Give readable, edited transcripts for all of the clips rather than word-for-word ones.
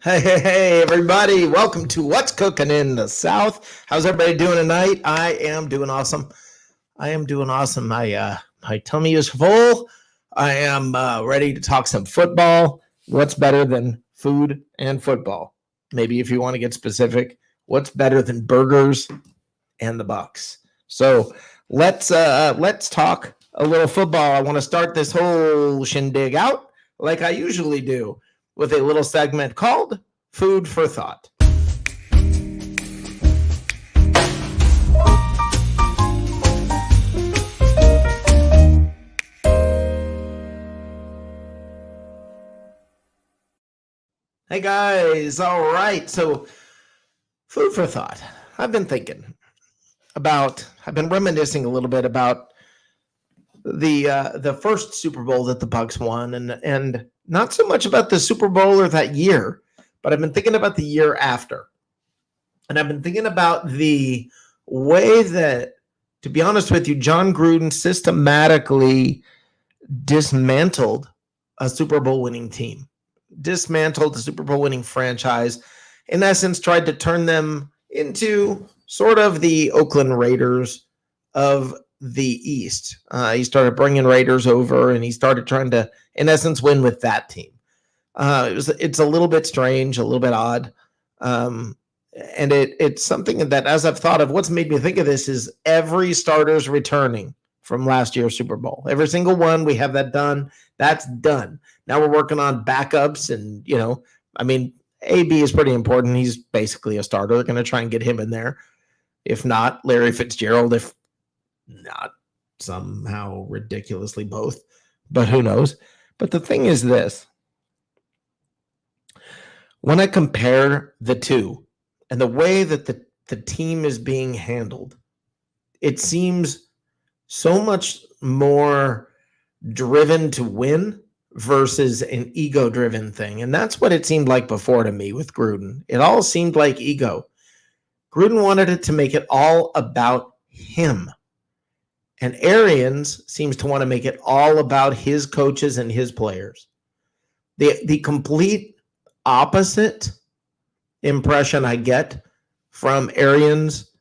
Hey, everybody. Welcome to What's Cooking in the South. How's everybody doing tonight? I am doing awesome. My tummy is full. I am ready to talk some football. What's better than food and football? Maybe if you want to get specific, what's better than burgers and the Bucs? So let's talk a little football. I want to start this whole shindig out like I usually do with a little segment called Food for Thought. Hey guys, all right. So, food for thought. I've been reminiscing a little bit about the first Super Bowl that the Bucs won, and not so much about the Super Bowl or that year, but I've been thinking about the year after. And I've been thinking about the way that, to be honest with you, John Gruden systematically dismantled a Super Bowl winning team, dismantled the Super Bowl winning franchise, in essence, tried to turn them into sort of the Oakland Raiders of the East. He started bringing Raiders over, and he started trying to, in essence, win with that team. It's a little bit strange, a little bit odd. And it's something that, as I've thought of, what's made me think of this is every starter's returning from last year's Super Bowl. Every single one, we have that done. That's done. Now we're working on backups, and AB is pretty important. He's basically a starter. They're going to try and get him in there. If not, Larry Fitzgerald. If not, somehow ridiculously both. But who knows? But the thing is this. When I compare the two and the way that the team is being handled, it seems so much more driven to win versus an ego-driven thing. And that's what it seemed like before to me with Gruden. It all seemed like ego. Gruden wanted it to make it all about him. And Arians seems to want to make it all about his coaches and his players. The complete opposite impression I get from Arians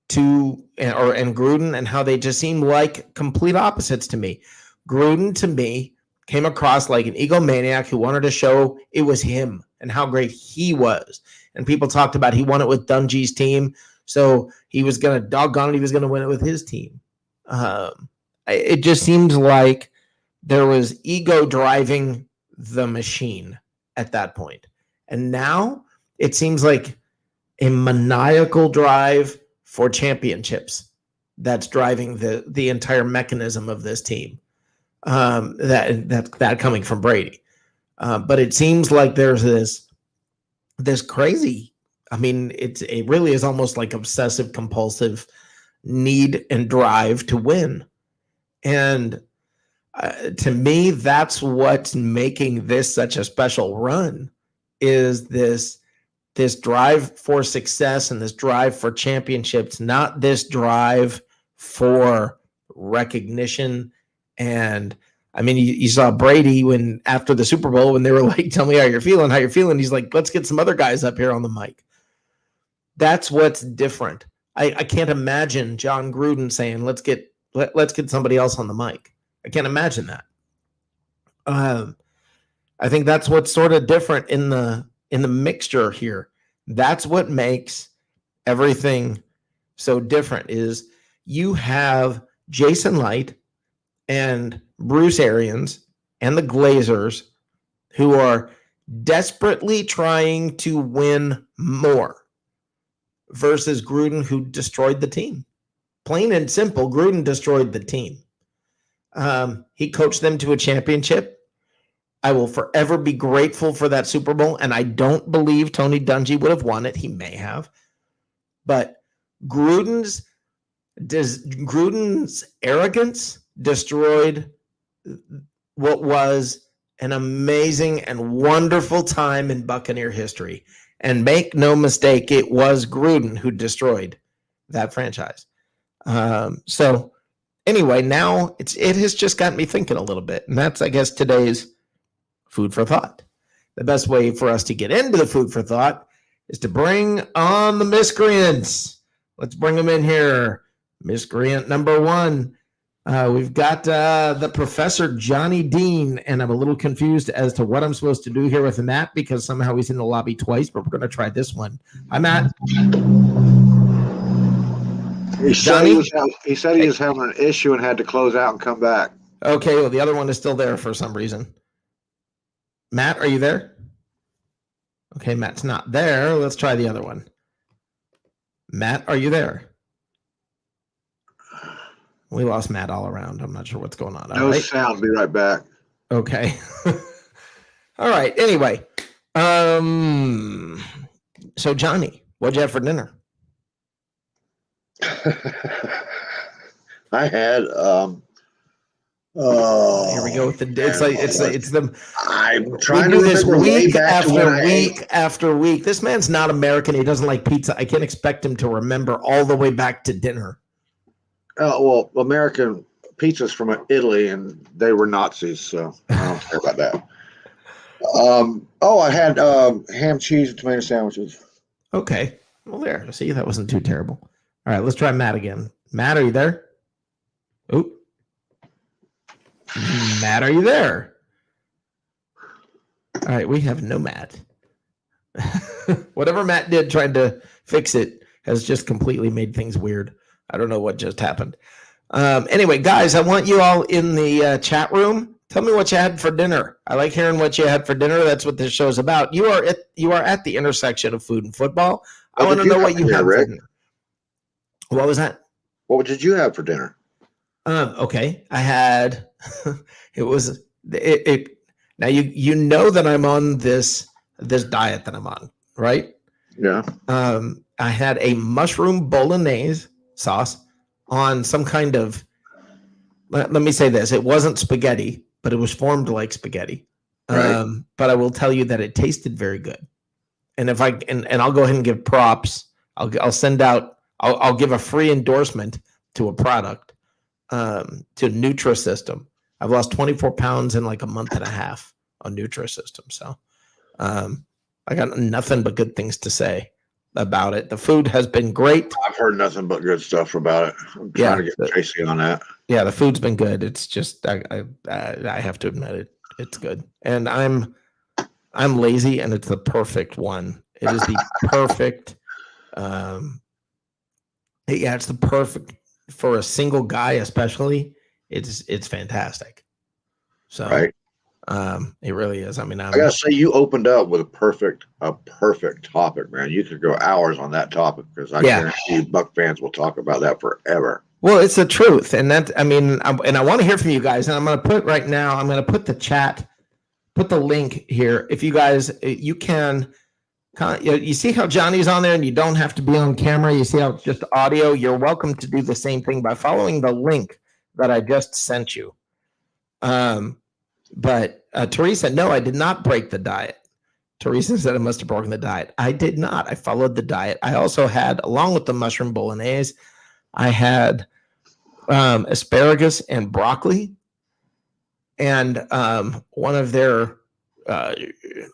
and Gruden, and how they just seem like complete opposites to me. Gruden, to me, came across like an egomaniac who wanted to show it was him and how great he was. And people talked about he won it with Dungy's team, so he was going to, doggone it, he was going to win it with his team. It just seems like there was ego driving the machine at that point. And now it seems like a maniacal drive for championships that's driving the entire mechanism of this team. That coming from Brady. But it seems like there's this crazy, it really is almost like obsessive compulsive need and drive to win. And to me, that's what's making this such a special run, is this drive for success and this drive for championships, not this drive for recognition. And you saw Brady when after the Super Bowl, when they were like, tell me how you're feeling. He's like, let's get some other guys up here on the mic. That's what's different. I can't imagine John Gruden saying, let's get somebody else on the mic. I can't imagine that. I think that's what's sort of different in the mixture here. That's what makes everything so different, is you have Jason Light and Bruce Arians and the Glazers, who are desperately trying to win more, versus Gruden, who destroyed the team. Plain and simple, Gruden destroyed the team. He coached them to a championship. I will forever be grateful for that Super Bowl, and I don't believe Tony Dungy would have won it. He may have. But Gruden's arrogance destroyed what was an amazing and wonderful time in Buccaneer history. And make no mistake, it was Gruden who destroyed that franchise. So anyway, now it has just got me thinking a little bit. And that's, I guess, today's food for thought. the best way for us to get into the food for thought is to bring on the miscreants. Let's bring them in here. Miscreant number one. We've got the Professor Johnny Dean, and I'm a little confused as to what I'm supposed to do here with Matt because somehow he's in the lobby twice, but we're going to try this one. Hi, Matt. He said he was having an issue and had to close out and come back. Okay, well, the other one is still there for some reason. Matt, are you there? Okay, Matt's not there. Let's try the other one. Matt, are you there? We lost Matt all around. I'm not sure what's going on. No sound. Be right back. Okay. All right. Anyway, so Johnny, what'd you have for dinner? I had here we go with the it's the I'm trying to do this week after week after week. This man's not American. He doesn't like pizza. I can't expect him to remember all the way back to dinner. Well, American pizza's from Italy, and they were Nazis, so I don't care about that. I had ham, cheese, and tomato sandwiches. Okay. Well, there. See, that wasn't too terrible. All right, let's try Matt again. Matt, are you there? Oop. Matt, are you there? All right, we have no Matt. Whatever Matt did trying to fix it has just completely made things weird. I don't know what just happened. Anyway, guys, I want you all in the chat room. Tell me what you had for dinner. I like hearing what you had for dinner. That's what this show's about. You are at the intersection of food and football. I want to know what you had for dinner. What was that? What did you have for dinner? Okay, I had. It was it. Now you know that I'm on this diet that I'm on, right? Yeah. I had a mushroom bolognese sauce on some kind of. Let me say this: it wasn't spaghetti, but it was formed like spaghetti. Right. But I will tell you that it tasted very good. And if and I'll go ahead and give props. I'll send out. I'll give a free endorsement to a product, to Nutrisystem. I've lost 24 pounds in like a month and a half on Nutrisystem. So I got nothing but good things to say about it. The food has been great. I've heard nothing but good stuff about it. I'm trying to get Tracy on that. Yeah, the food's been good. It's just I have to admit it. It's good. And I'm lazy, and it's the perfect one. It is the perfect it's the perfect for a single guy, especially. It's fantastic. So right. It really is. I mean, I gotta say, you opened up with a perfect topic, man. You could go hours on that topic because I guarantee you Buck fans will talk about that forever. Well, it's the truth, and that I want to hear from you guys. And I'm going to put the link here. If you guys, you can. You see how Johnny's on there and you don't have to be on camera. You see how it's just audio. You're welcome to do the same thing by following the link that I just sent you. But Teresa, no, I did not break the diet. Teresa said I must have broken the diet. I did not. I followed the diet. I also had, along with the mushroom bolognese, I had asparagus and broccoli and one of their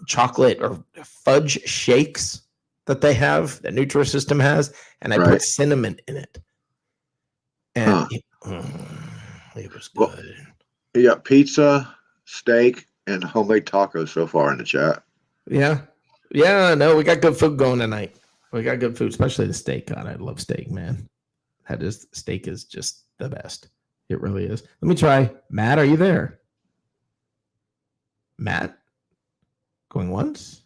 chocolate or fudge shakes that they have, that Nutrisystem has, and I put cinnamon in it. And it was good. Well, you got pizza, steak, and homemade tacos so far in the chat. Yeah. No, we got good food going tonight. We got good food, especially the steak. God, I love steak, man. Steak is just the best. It really is. Let me try. Matt, are you there? Matt? Going once?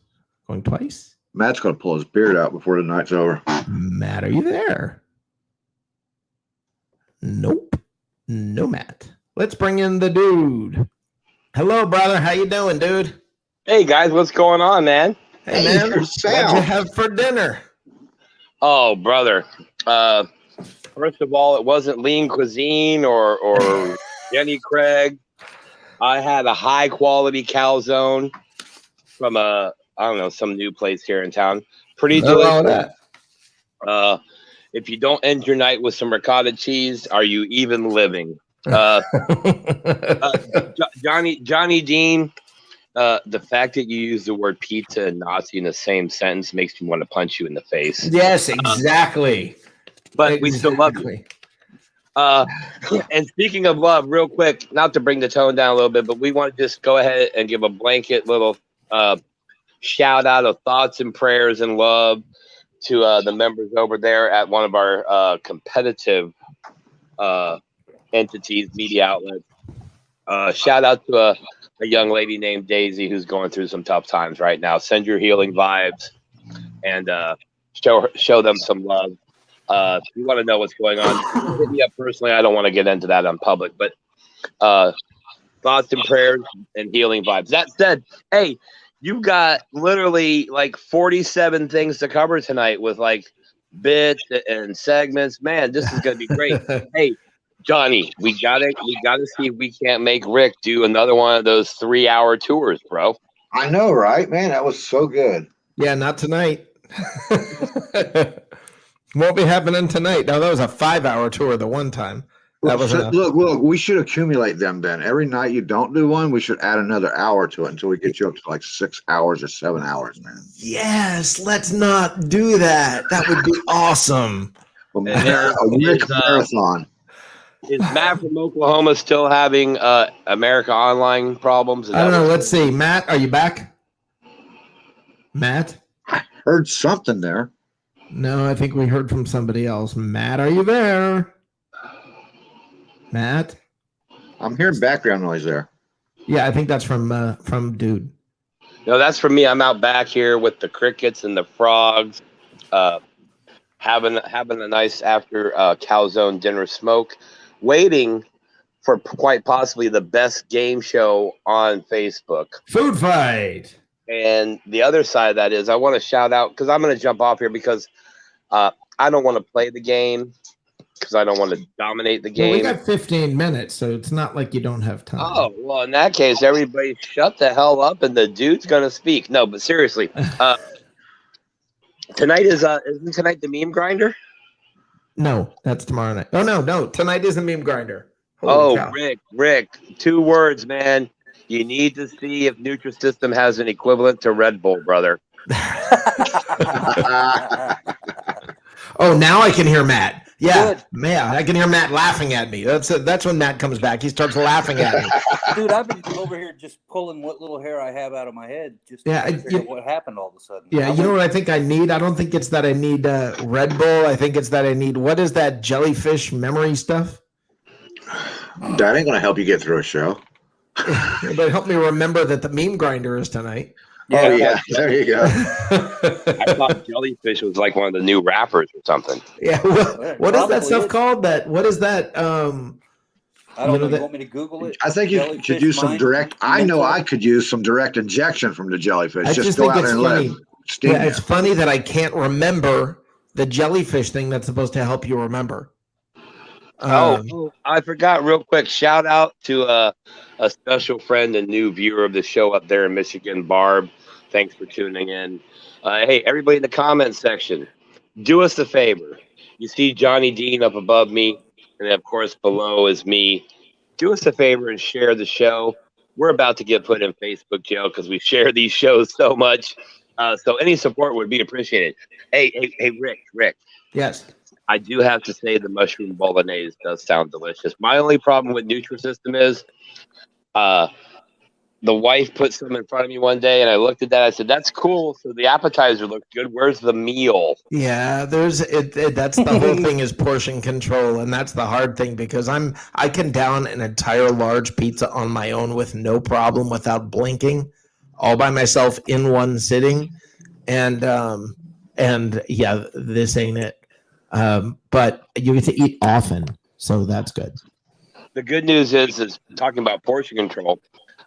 Going twice? Matt's going to pull his beard out before the night's over. Matt, are you there? Nope. No Matt. Let's bring in the dude. Hello, brother. How you doing, dude? Hey, guys. What's going on, man? Hey, man. What'd you have for dinner? Oh, brother. First of all, it wasn't lean cuisine or Jenny Craig. I had a high-quality calzone from some new place here in town. Pretty delicious. If you don't end your night with some ricotta cheese, are you even living? Johnny Dean, the fact that you use the word pizza and Nazi in the same sentence makes me want to punch you in the face. Yes, exactly. But we still love you. And speaking of love, real quick, not to bring the tone down a little bit, but we want to just go ahead and give a blanket little shout out of thoughts and prayers and love to the members over there at one of our competitive entities, media outlets. Shout out to a young lady named Daisy who's going through some tough times right now. Send your healing vibes and show them some love. If you want to know what's going on, hit me up personally. I don't want to get into that on public, but thoughts and prayers and healing vibes. That said, hey, you got literally like 47 things to cover tonight with like bits and segments. Man, this is going to be great. Hey, Johnny, we gotta see if we can't make Rick do another one of those 3-hour tours, bro. I know, right, man? That was so good. Yeah, not tonight. Won't be happening tonight. No, that was a 5-hour tour the one time. That was look. We should accumulate them then. Every night you don't do one, we should add another hour to it until we get you up to like 6 hours or 7 hours, man. Yes, let's not do that. That would be awesome. A marathon. Is Matt from Oklahoma still having America Online problems? I don't know. Let's see. Matt, are you back? Matt? I heard something there. No, I think we heard from somebody else. Matt, are you there? Matt? I'm hearing background noise there. Yeah, I think that's from Dude. No, that's from me. I'm out back here with the crickets and the frogs, having a nice after calzone dinner smoke, waiting for quite possibly the best game show on Facebook. Food Fight. And the other side of that is I want to shout out, because I'm going to jump off here because I don't want to play the game because I don't want to dominate the game. Well, we got 15 minutes, so it's not like you don't have time. Oh, well, in that case, everybody shut the hell up and the dude's going to speak. No, but seriously, tonight isn't tonight the meme grinder? No, that's tomorrow night. Oh, no. Tonight is the meme grinder. Holy cow. Rick, 2 words, man. You need to see if Nutrisystem has an equivalent to Red Bull, brother. Oh, now I can hear Matt. Yeah, Good. man, I can hear Matt laughing at me. That's when Matt comes back. He starts laughing at me. Dude, I've been over here just pulling what little hair I have out of my head just to figure out what happened all of a sudden. Yeah, you know what I think I need? I don't think it's that I need Red Bull. I think it's that I need, what is that jellyfish memory stuff? That ain't going to help you get through a show. But help me remember that the meme grinder is tonight. Yeah, oh, yeah. There you go. I thought jellyfish was like one of the new rappers or something. Yeah. What is that stuff called? What is that? I don't know. You want me to Google it? I think you could use some direct. I know I could use some direct injection from the jellyfish. Just go out there and let it steam. Yeah, it's funny that I can't remember the jellyfish thing that's supposed to help you remember. I forgot real quick. Shout out to a special friend and new viewer of the show up there in Michigan, Barb. Thanks for tuning in. Hey, everybody in the comments section, do us a favor. You see Johnny Dean up above me, and of course below is me. Do us a favor and share the show. We're about to get put in Facebook jail because we share these shows so much. So any support would be appreciated. Hey, Rick. Yes. I do have to say the mushroom bolognese does sound delicious. My only problem with Nutrisystem is the wife put some in front of me one day, and I looked at that. I said, that's cool. So the appetizer looked good. Where's the meal? Yeah, that's the whole thing is portion control, and that's the hard thing because I can down an entire large pizza on my own with no problem without blinking, all by myself in one sitting, and yeah, this ain't it. But you get to eat often, so that's good. The good news is talking about portion control.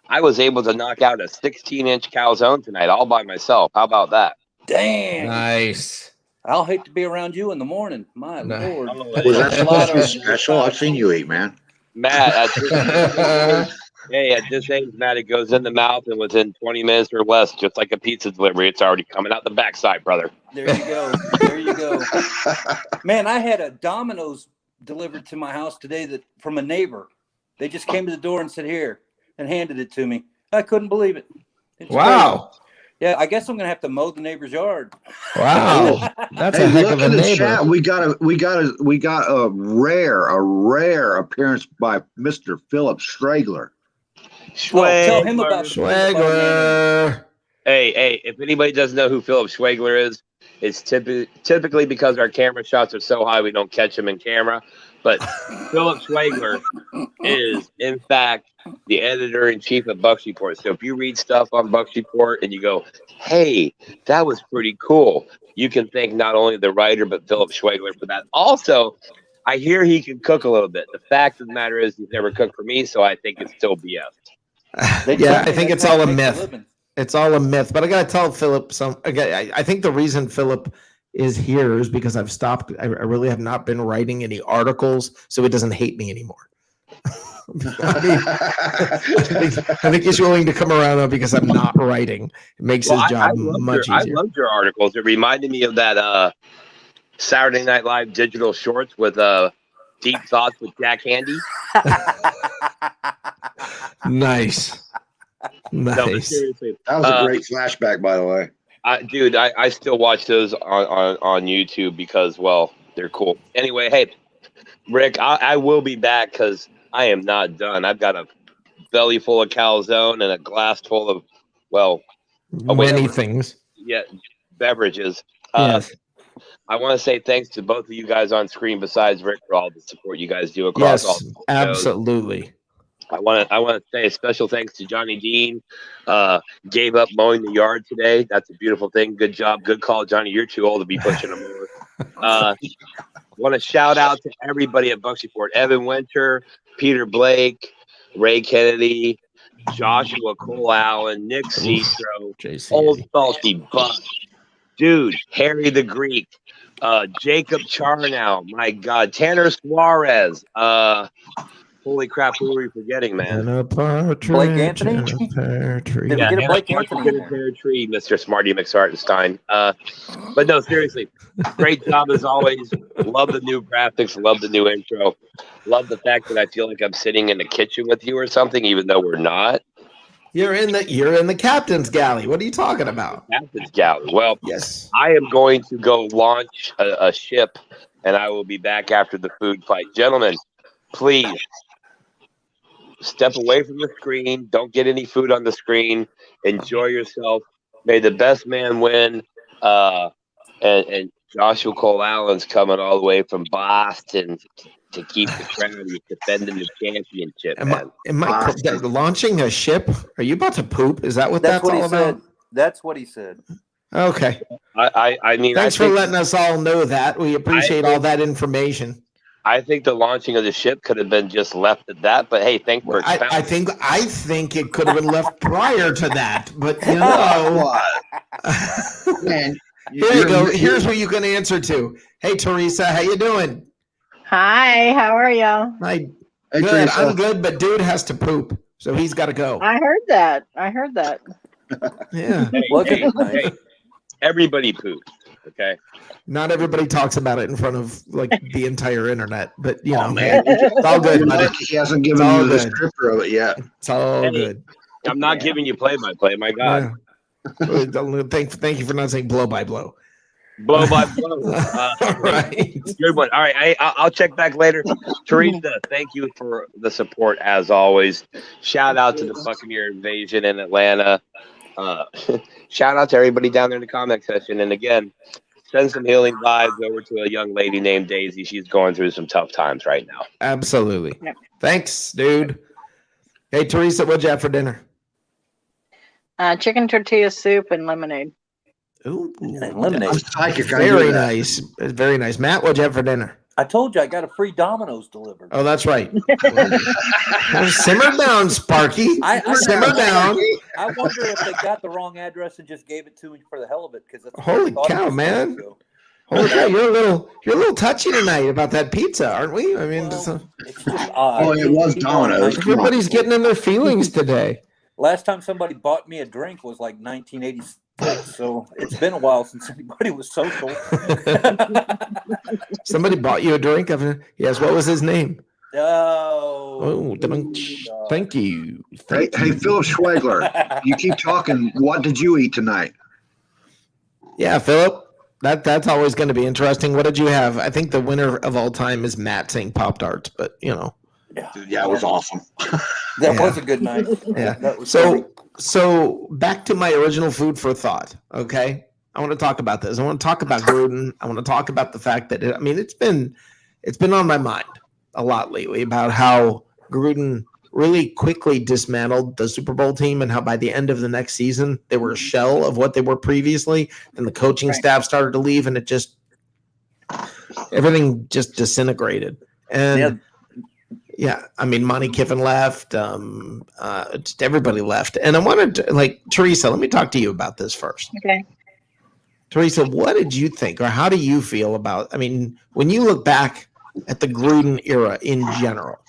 I was able to knock out a 16-inch calzone tonight all by myself. How about that? Damn. Nice. I'll hate to be around you in the morning. My Lord. Was that supposed to be special? I've seen you eat, man. Matt, at this age, Matt, it goes in the mouth, and within 20 minutes or less, just like a pizza delivery, it's already coming out the backside, brother. There you go. Man, I had a Domino's delivered to my house today from a neighbor. They just came to the door and said, here, and handed it to me. I couldn't believe it. Wow. Yeah, I guess I'm gonna have to mow the neighbor's yard. Wow. That's a heck look of a in the neighbor. chat. We got a rare appearance by Mr. Philip Stragler. Tell him about Schwegler. Hey, if anybody doesn't know who Philip Schwegler is, it's typically because our camera shots are so high we don't catch him in camera. But Philip Schwegler is, in fact, the editor-in-chief of Bucs Report. So if you read stuff on Bucs Report and you go, hey, that was pretty cool, you can thank not only the writer but Philip Schwegler for that. Also, I hear he can cook a little bit. The fact of the matter is he's never cooked for me, so I think it's still BS. Yeah, I think it's all a myth. It's all a myth. But I got to tell Philip I think the reason Philip is here is because I've stopped. I really have not been writing any articles, so he doesn't hate me anymore. I think he's willing to come around because I'm not writing. It makes his job much easier. I loved your articles. It reminded me of that Saturday Night Live digital shorts with Deep Thoughts with Jack Handy. Nice. No, but seriously, that was a great flashback, by the way. Dude, I still watch those on YouTube because, well, they're cool. Anyway, hey, Rick, I will be back because I am not done. I've got a belly full of calzone and a glass full of, well, many things. Yeah, beverages. Yes. I want to say thanks to both of you guys on screen, besides Rick, for all the support you guys do across all the shows. Absolutely. I want to say a special thanks to Johnny Dean. Gave up mowing the yard today. That's a beautiful thing. Good job. Good call, Johnny. You're too old to be pushing a mower. Want to shout out to everybody at Bucs Report. Evan Winter, Peter Blake, Ray Kennedy, Joshua Cole Allen, Nick Citro, Old Salty Buck, dude, Harry the Greek, Jacob Charnow, my God, Tanner Suarez, holy crap, who are we forgetting, man? Blake Anthony? Did we get a Blake Anthony? Pear tree, Mr. Smarty McSartenstein. But no, seriously, great job as always. Love the new graphics. Love the new intro. Love the fact that I feel like I'm sitting in the kitchen with you or something, even though we're not. You're in the captain's galley. What are you talking about? Captain's galley. Well, yes. I am going to go launch a ship, and I will be back after the food fight. Gentlemen, please step away from the screen. Don't get any food on the screen. Enjoy yourself. May the best man win. And Joshua Cole Allen's coming all the way from Boston to keep the crown. He's defending the championship. Am I launching a ship? Are you about to poop? Is that what that's all about? That's what he said. Okay. I mean, thanks for letting us all know that. We appreciate all that information. I think the launching of the ship could have been just left at that, but hey, thanks for expounding. I think it could have been left prior to that, but you know. Man, here you go. Here's what you can answer to. Hey, Teresa, how you doing? Hi, how are you? Hi. Good. I'm good, but dude has to poop, so he's got to go. I heard that. Yeah. Hey, everybody poops. Okay. Not everybody talks about it in front of like the entire internet, but you know, man, it's all good. He hasn't given you the scripture of it yet. It's all good. I'm not giving you play-by-play. My God. Yeah. Thank you for not saying blow by blow. Blow by blow. Right. Good one. All right. I'll check back later. Teresa, thank you for the support as always. Shout out to the Buccaneer invasion in Atlanta. Shout out to everybody down there in the comment section. And again, send some healing vibes over to a young lady named Daisy. She's going through some tough times right now. Absolutely. Yep. Thanks, dude. Hey, Teresa, what'd you have for dinner? Chicken tortilla soup and lemonade. Ooh, lemonade. Very nice. Very nice. Matt, what'd you have for dinner? I told you I got a free Domino's delivered. Oh, that's right. Simmer down, Sparky. Simmer down. I wonder if they got the wrong address and just gave it to me for the hell of it. Because holy cow, man! Holy cow, you're a little touchy tonight about that pizza, aren't we? I mean, it's just odd. Oh, it was Domino's. Everybody's getting in their feelings today. Last time somebody bought me a drink was like 1986. So it's been a while since anybody was social. Somebody bought you a drink? Yes. What was his name? Oh, thank you. Hey, Philip Schwegler, you keep talking. What did you eat tonight? Yeah, Philip. That's always going to be interesting. What did you have? I think the winner of all time is Matt saying Pop-Tarts, but Yeah, it was awesome. That Yeah. was a good night. Yeah. That was funny. So back to my original food for thought. Okay, I want to talk about this. I want to talk about Gruden. I want to talk about the fact that it's been on my mind a lot lately about how Gruden really quickly dismantled the Super Bowl team and how by the end of the next season they were a shell of what they were previously. And the coaching staff started to leave, and everything just disintegrated. And yeah, I mean, Monty Kiffin left. Just everybody left. And I wanted to, Teresa, let me talk to you about this first. Okay. Teresa, what did you think, or how do you feel about, when you look back at the Gruden era in general,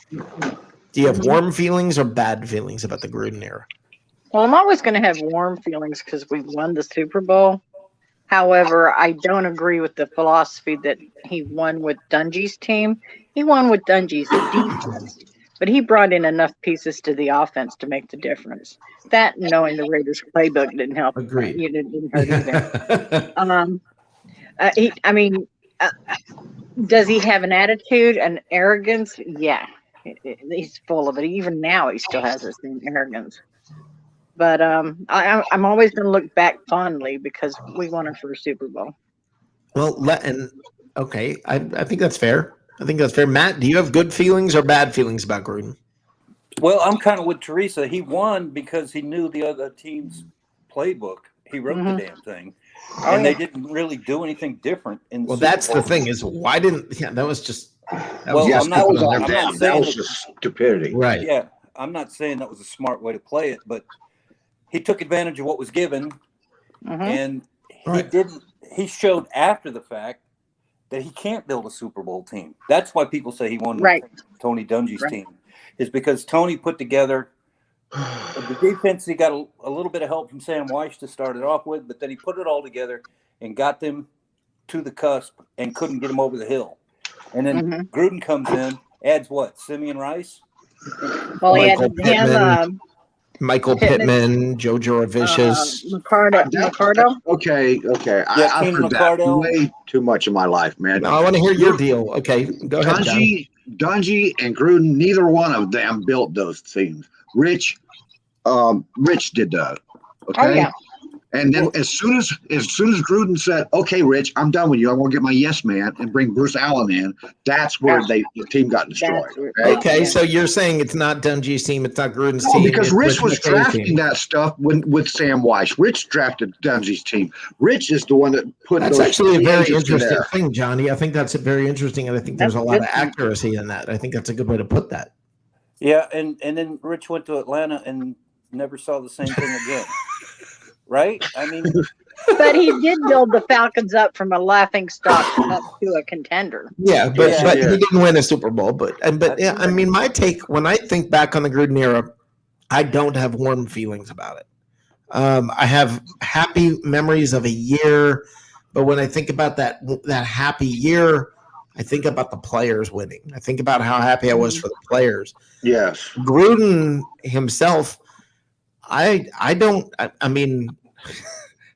do you have warm feelings or bad feelings about the Gruden era? Well, I'm always going to have warm feelings because we won the Super Bowl. However, I don't agree with the philosophy that he won with Dungy's team. He won with Dungy's defense, but he brought in enough pieces to the offense to make the difference. That, knowing the Raiders playbook, didn't help. Agreed. It didn't hurt either. Does he have an attitude and arrogance? Yeah, he's full of it. Even now, he still has the same arrogance. But I'm always going to look back fondly because we won our first Super Bowl. Well, okay, I think that's fair. Matt, do you have good feelings or bad feelings about Gruden? Well, I'm kind of with Teresa. He won because he knew the other team's playbook. He wrote the damn thing. And they didn't really do anything different in the Super that's Bowl. the thing is why didn't that was just that was just stupidity. Right. Yeah, I'm not saying that was a smart way to play it, but he took advantage of what was given, and he showed after the fact that he can't build a Super Bowl team. That's why people say he won with Tony Dungy's team, is because Tony put together the defense. He got a little bit of help from Sam Weiss to start it off with, but then he put it all together and got them to the cusp and couldn't get them over the hill. And then Gruden comes in, adds what? Simeon Rice? Well, he had him, Michael Pittman, Joe Jurevicius, McCardo. Okay. I've heard that way too much in my life, man. No, I want to hear your deal. Okay, go ahead. Dungy and Gruden, neither one of them built those teams. Rich did that. Okay. Oh, yeah. And then as soon as Gruden said, "Okay, Rich, I'm done with you. I'm going to get my yes man and bring Bruce Allen in," that's where the team got destroyed. Okay, so you're saying it's not Dungy's team, it's not Gruden's team. Because Rich was drafting that stuff with Sam Weiss. Rich drafted Dungy's team. Rich is the one that put. That's actually a very interesting thing, Johnny. I think that's very interesting, and I think there's a lot of accuracy in that. I think that's a good way to put that. Yeah, and then Rich went to Atlanta and never saw the same thing again. Right? But he did build the Falcons up from a laughing stock up to a contender. Yeah, but he didn't win a Super Bowl. But my take when I think back on the Gruden era, I don't have warm feelings about it. I have happy memories of a year, but when I think about that happy year, I think about the players winning. I think about how happy I was for the players. Yes, Gruden himself.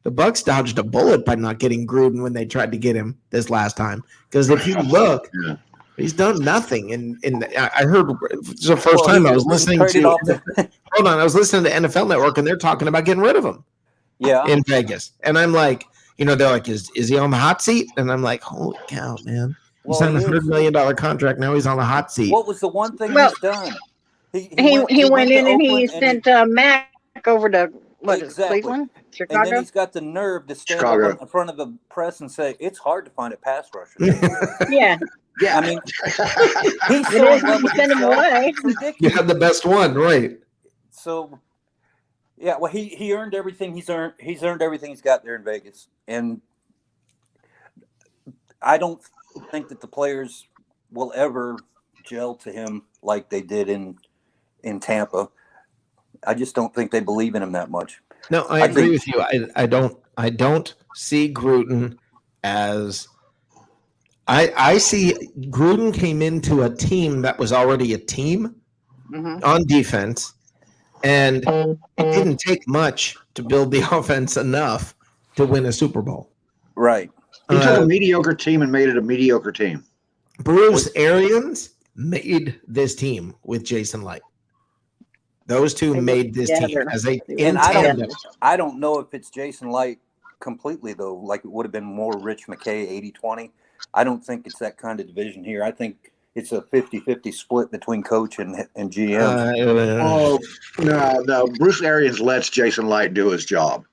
The Bucs dodged a bullet by not getting Gruden when they tried to get him this last time. Because if you look, he's done nothing. And I heard it's the first time I was listening to. Hold on, I was listening to NFL Network, and they're talking about getting rid of him. Yeah, in Vegas, and I'm like, they're like, is he on the hot seat? And I'm like, holy cow, man! He signed a $100 million contract. Now he's on the hot seat. What was the one thing he's done? He went in and he sent Mac over to Cleveland, Chicago. And then he's got the nerve to stand up in front of the press and say it's hard to find a pass rusher. Yeah. He's sent him away. You had the best one, right? So, well, he earned everything he's earned. He's earned everything he's got there in Vegas, and I don't think that the players will ever gel to him like they did in Tampa. I just don't think they believe in him that much. No, I agree with you. I don't see Gruden as I see Gruden came into a team that was already a team on defense, and it didn't take much to build the offense enough to win a Super Bowl. Right. He took a mediocre team and made it a mediocre team. Bruce Arians made this team with Jason Light. Those two made this team as a and I don't know if it's Jason Light completely, though. Like it would have been more Rich McKay 80-20. I don't think it's that kind of division here. I think it's a 50-50 split between coach and GM. No. Bruce Arians lets Jason Light do his job.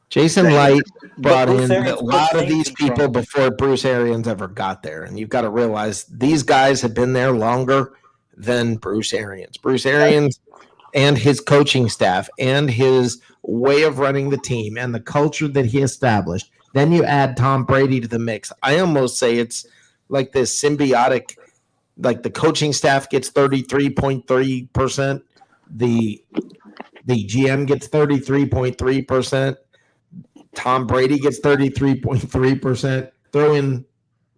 Jason Light brought in a lot of these people before Bruce Arians ever got there. And you've got to realize these guys have been there longer than Bruce Arians. Bruce Arians and his coaching staff and his way of running the team and the culture that he established. Then you add Tom Brady to the mix. I almost say it's like this symbiotic, like the coaching staff gets 33.3%. The GM gets 33.3%. Tom Brady gets 33.3%. Throw in,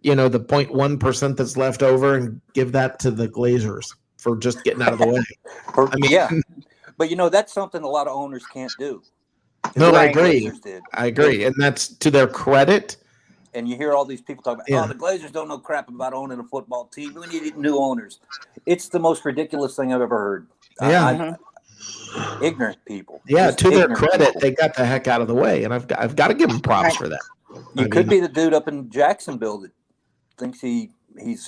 the 0.1% that's left over and give that to the Glazers for just getting out of the way. But that's something a lot of owners can't do. No, I agree. I agree. And that's to their credit. And you hear all these people talk about, the Glazers don't know crap about owning a football team. We need new owners. It's the most ridiculous thing I've ever heard. Yeah. Ignorant people. Yeah, to their credit, they got the heck out of the way, and I've got to give them props for that. You could be the dude up in Jacksonville that thinks he's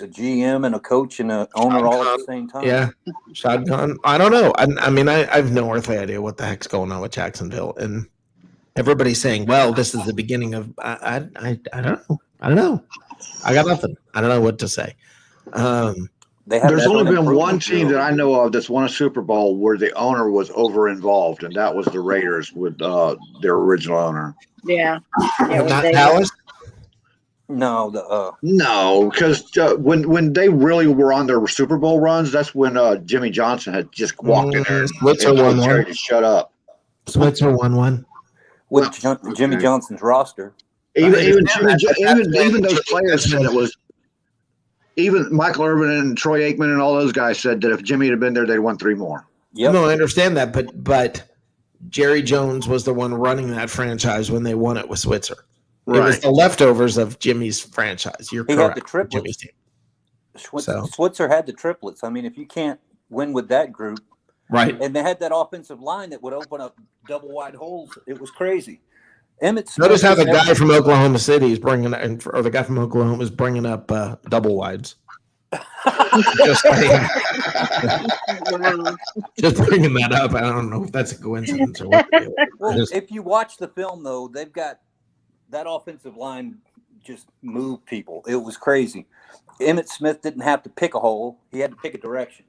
a GM and a coach and an owner all at the same time. Yeah, Shad Khan. I don't know. I have no earthly idea what the heck's going on with Jacksonville, and everybody's saying, "Well, this is the beginning of." I don't know. I don't know. I got nothing. I don't know what to say. There's only been one team that I know of that's won a Super Bowl where the owner was over involved, and that was the Raiders with their original owner. Yeah. Not Dallas? No, no, because when they really were on their Super Bowl runs, that's when Jimmy Johnson had just walked in there and told Terry to shut up. Switzer won one with Jimmy Johnson's roster. Even those players said it was. Even Michael Irvin and Troy Aikman and all those guys said that if Jimmy had been there, they'd won 3 more. Yep. No, I understand that, but Jerry Jones was the one running that franchise when they won it with Switzer. Right. It was the leftovers of Jimmy's franchise. You're correct. Had the triplets. Jimmy's team. Switzer had the triplets. I mean, if you can't win with that group, right? And they had that offensive line that would open up double wide holes. It was crazy. Emmett Smith. Notice how the guy from Oklahoma City is bringing, or the guy from Oklahoma is bringing up double wides. Just bringing that up. I don't know if that's a coincidence or what. Well, if you watch the film, though, they've got that offensive line just moved people. It was crazy. Emmett Smith didn't have to pick a hole; he had to pick a direction.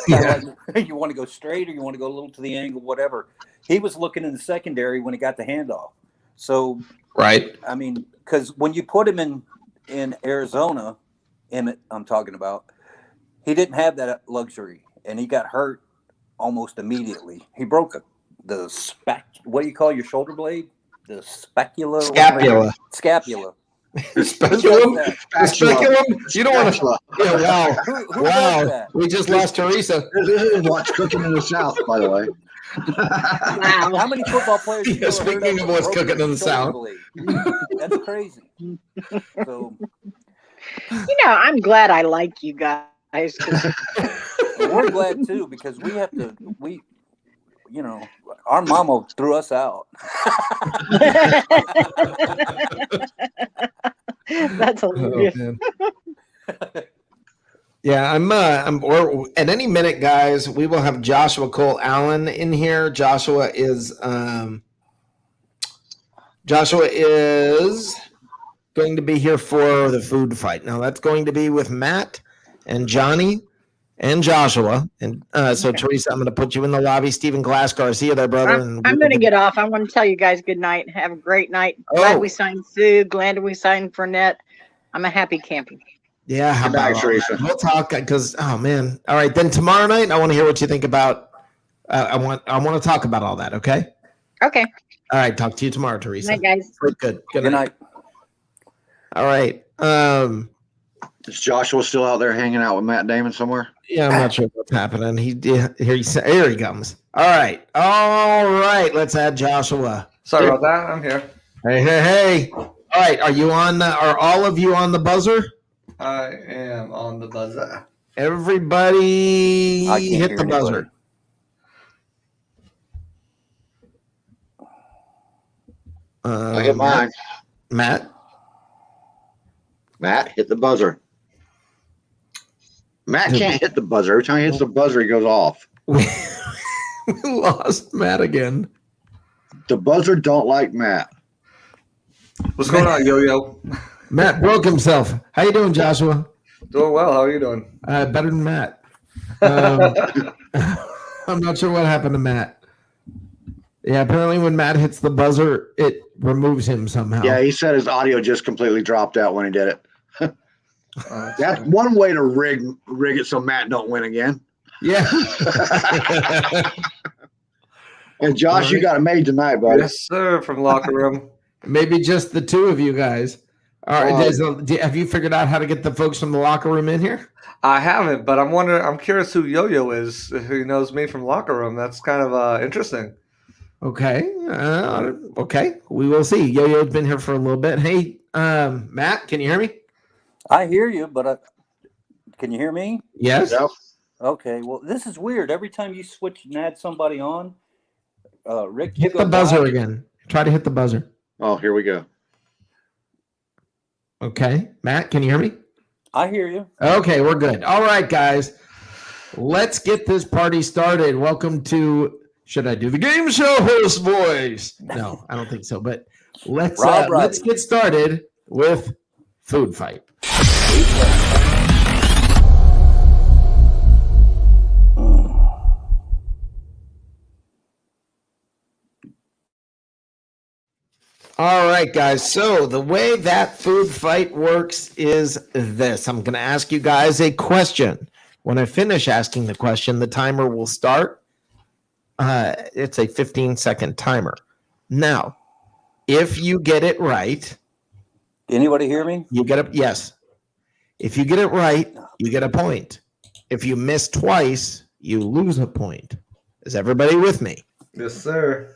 You want to go straight, or you want to go a little to the angle, whatever. He was looking in the secondary when he got the handoff. So, right. I mean, because when you put him in Arizona, Emmett, I'm talking about, he didn't have that luxury, and he got hurt almost immediately. He broke the what do you call your shoulder blade? The scapula. Speculum? You don't want to. Yeah, wow. We just lost Teresa. This is what's cooking in the South, by the way. Wow. How many football players? Speaking of what's cooking in the South. That's crazy. So, I'm glad I like you guys. We're glad too, because we have to. Our mama threw us out. That's hilarious. Yeah, I'm at any minute, guys, we will have Joshua Cole Allen in here. Joshua is going to be here for the food fight. Now that's going to be with Matt and Johnny and Joshua. And so Teresa, I'm going to put you in the lobby. Stephen Glasgow, see you there, brother. I'm going to get off. I want to tell you guys good night. Have a great night. Glad we signed Sue. Glad we signed Fournette. I'm a happy camper. Yeah, how about Teresa? We'll talk because all right. Then tomorrow night, I want to hear what you think about. I want to talk about all that. Okay. Okay. All right. Talk to you tomorrow, Teresa. Good night, guys. Good night. Good night. All right. Is Joshua still out there hanging out with Matt Damon somewhere? Yeah, I'm not sure what's happening. Here he comes. All right. Let's add Joshua. Sorry about that. I'm here. Hey. All right, are you on? Are all of you on the buzzer? I am on the buzzer. Everybody, hit the buzzer. I hit mine. Matt, hit the buzzer. Matt can't hit the buzzer. Every time he hits the buzzer, he goes off. we lost Matt again. The buzzer don't like Matt. What's going on, Yo-Yo? Matt broke himself. How you doing, Joshua? Doing well. How are you doing? Better than Matt. I'm not sure what happened to Matt. Yeah, apparently when Matt hits the buzzer, it removes him somehow. Yeah, he said his audio just completely dropped out when he did it. That's one way to rig it so Matt don't win again. Yeah. And Josh, you got it made tonight, buddy. Yes, sir, from locker room. Maybe just the two of you guys. All right, have you figured out how to get the folks from the locker room in here? I haven't, but I'm curious who Yo-Yo is, who knows me from locker room. That's kind of interesting. Okay. Okay. We will see. Yo-Yo's been here for a little bit. Hey, Matt, can you hear me? I hear you, but can you hear me? Yes. Yep. Okay. Well, this is weird. Every time you switch and add somebody on, Rick, hit the buzzer again. Try to hit the buzzer. Oh, here we go. Okay. Matt, can you hear me? I hear you. Okay, we're good. All right, guys. Let's get this party started. Welcome to Should I Do the Game Show host voice? No, I don't think so. But let's get started with Food Fight. All right, guys. So the way that Food Fight works is this. I'm going to ask you guys a question. When I finish asking the question, the timer will start. It's a 15-second timer. Now, if you get it right. Anybody hear me? You get yes. If you get it right, you get a point. If you miss twice, you lose a point. Is everybody with me? Yes, sir.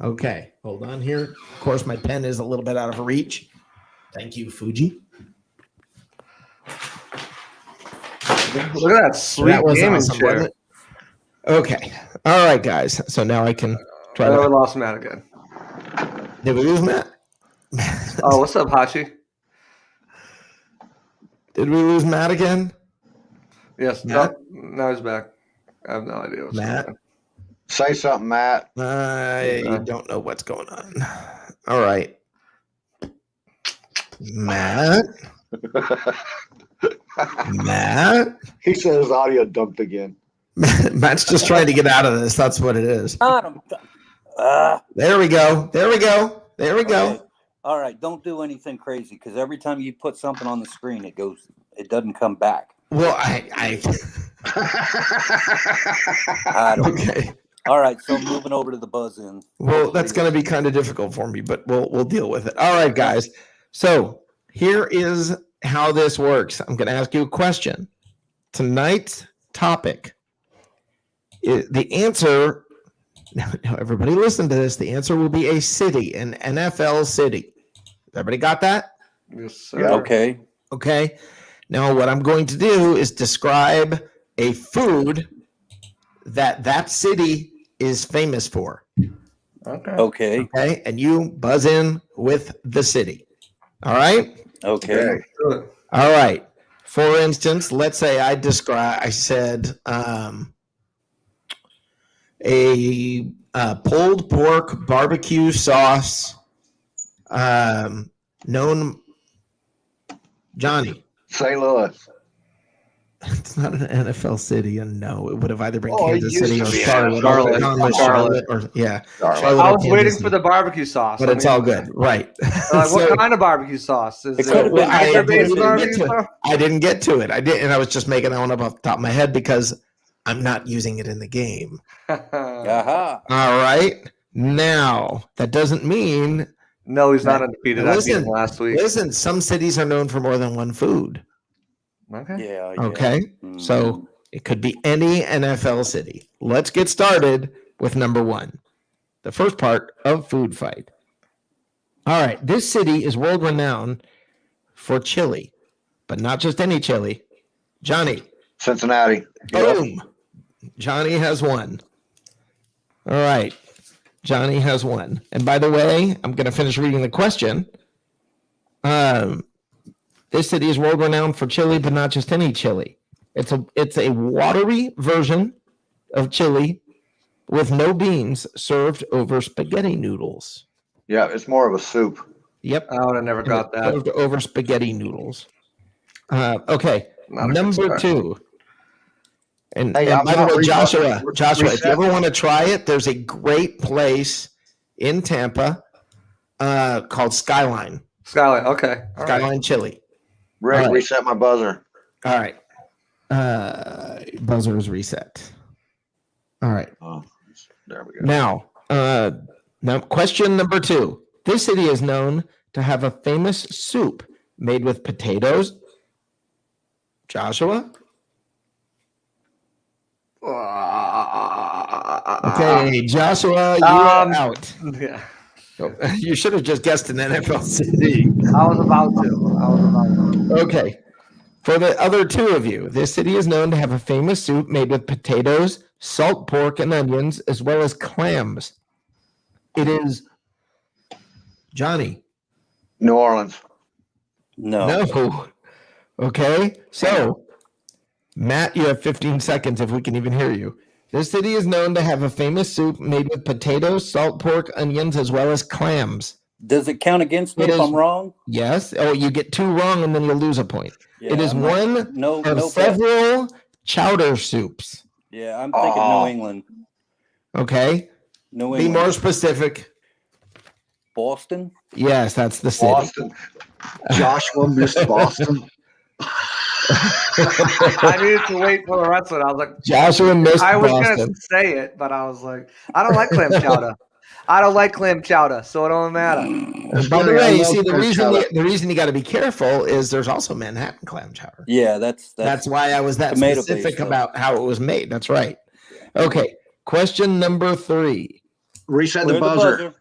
Okay, hold on here. Of course, my pen is a little bit out of reach. Thank you, Fuji. Look at that sweet gaming awesome, chair. wasn't it? Okay. All right, guys. So now I can try I to. lost Matt again. Did we lose Matt? Oh, what's up, Hachi? Did we lose Matt again? Yes. Matt? Now he's back. I have no idea what's Matt? going on. Say something, Matt. I don't know what's going on. All right. Matt? Matt? He said his audio dumped again. Matt's just trying to get out of this. That's what it is. There we go. Okay. All right. Don't do anything crazy because every time you put something on the screen, it doesn't come back. Well, I don't know. okay. All right, so moving over to the buzz in. Well, that's going to be kind of difficult for me, but we'll deal with it. All right, guys. So here is how this works. I'm going to ask you a question. Tonight's topic is the answer. Now, everybody listen to this. The answer will be a city, an NFL city. Everybody got that? Yes, sir. Yeah. Okay. Okay. Now, what I'm going to do is describe a food that city is famous for. Okay. Okay. And you buzz in with the city. All right. Okay. All right. For instance, let's say I said a pulled pork barbecue sauce known Johnny. St. Louis. It's not an NFL city, and no, it would have either been Oh, it Kansas used City to or be Charlotte, or yeah. Charlotte. Charlotte I or was Kansas waiting City. for the barbecue sauce. But it's all good, right? What kind of barbecue sauce? Is So, it well, I based barbecue didn't sauce? get to it. And I was just making that one up off the top of my head because I'm not using it in the game. Aha. All right. Now, that doesn't mean. No, he's not undefeated. I beat him last week. Listen, some cities are known for more than one food. Okay. Yeah. Okay. So it could be any NFL city. Let's get started with number 1. The first part of Food Fight. All right. This city is world renowned for chili, but not just any chili. Johnny. Cincinnati. Boom. Johnny has won. All right. Johnny has won. And by the way, I'm going to finish reading the question. This city is world renowned for chili, but not just any chili. It's a watery version of chili with no beans served over spaghetti noodles. Yeah, it's more of a soup. Yep. I would have never got that. Served over spaghetti noodles. Okay. Number 2. And by the way, Joshua, if you ever want to try it, there's a great place in Tampa called Skyline. Skyline, okay. Skyline Chili. Rick, reset my buzzer. All right. Buzzer is reset. All right. Oh, there we go. Now, question number 2. This city is known to have a famous soup made with potatoes. Joshua? Okay, Joshua, you are out. Yeah. You should have just guessed an NFL city. I was about to. Okay. For the other 2 of you, this city is known to have a famous soup made with potatoes, salt pork, and onions, as well as clams. It is Johnny. New Orleans. No. Okay. So, Matt, you have 15 seconds if we can even hear you. This city is known to have a famous soup made with potatoes, salt pork, onions, as well as clams. Does it count against me if I'm wrong? Yes. Oh, you get 2 wrong and then you'll lose a point. Yeah, it is one of several chowder soups. Yeah, I'm thinking New England. Okay. New England. Be more specific. Boston? Yes, that's the city. Boston. Joshua missed Boston. I needed to wait for the rest of it. I was like, Joshua missed I was Boston. going to say it, but I was like, I don't like clam chowder. I don't like clam chowder, so it don't matter. By the way, you see, the reason you got to be careful is there's also Manhattan clam chowder. Yeah, that's why I was that specific about how it was made. That's right. Okay, question number 3. Reset the buzzer.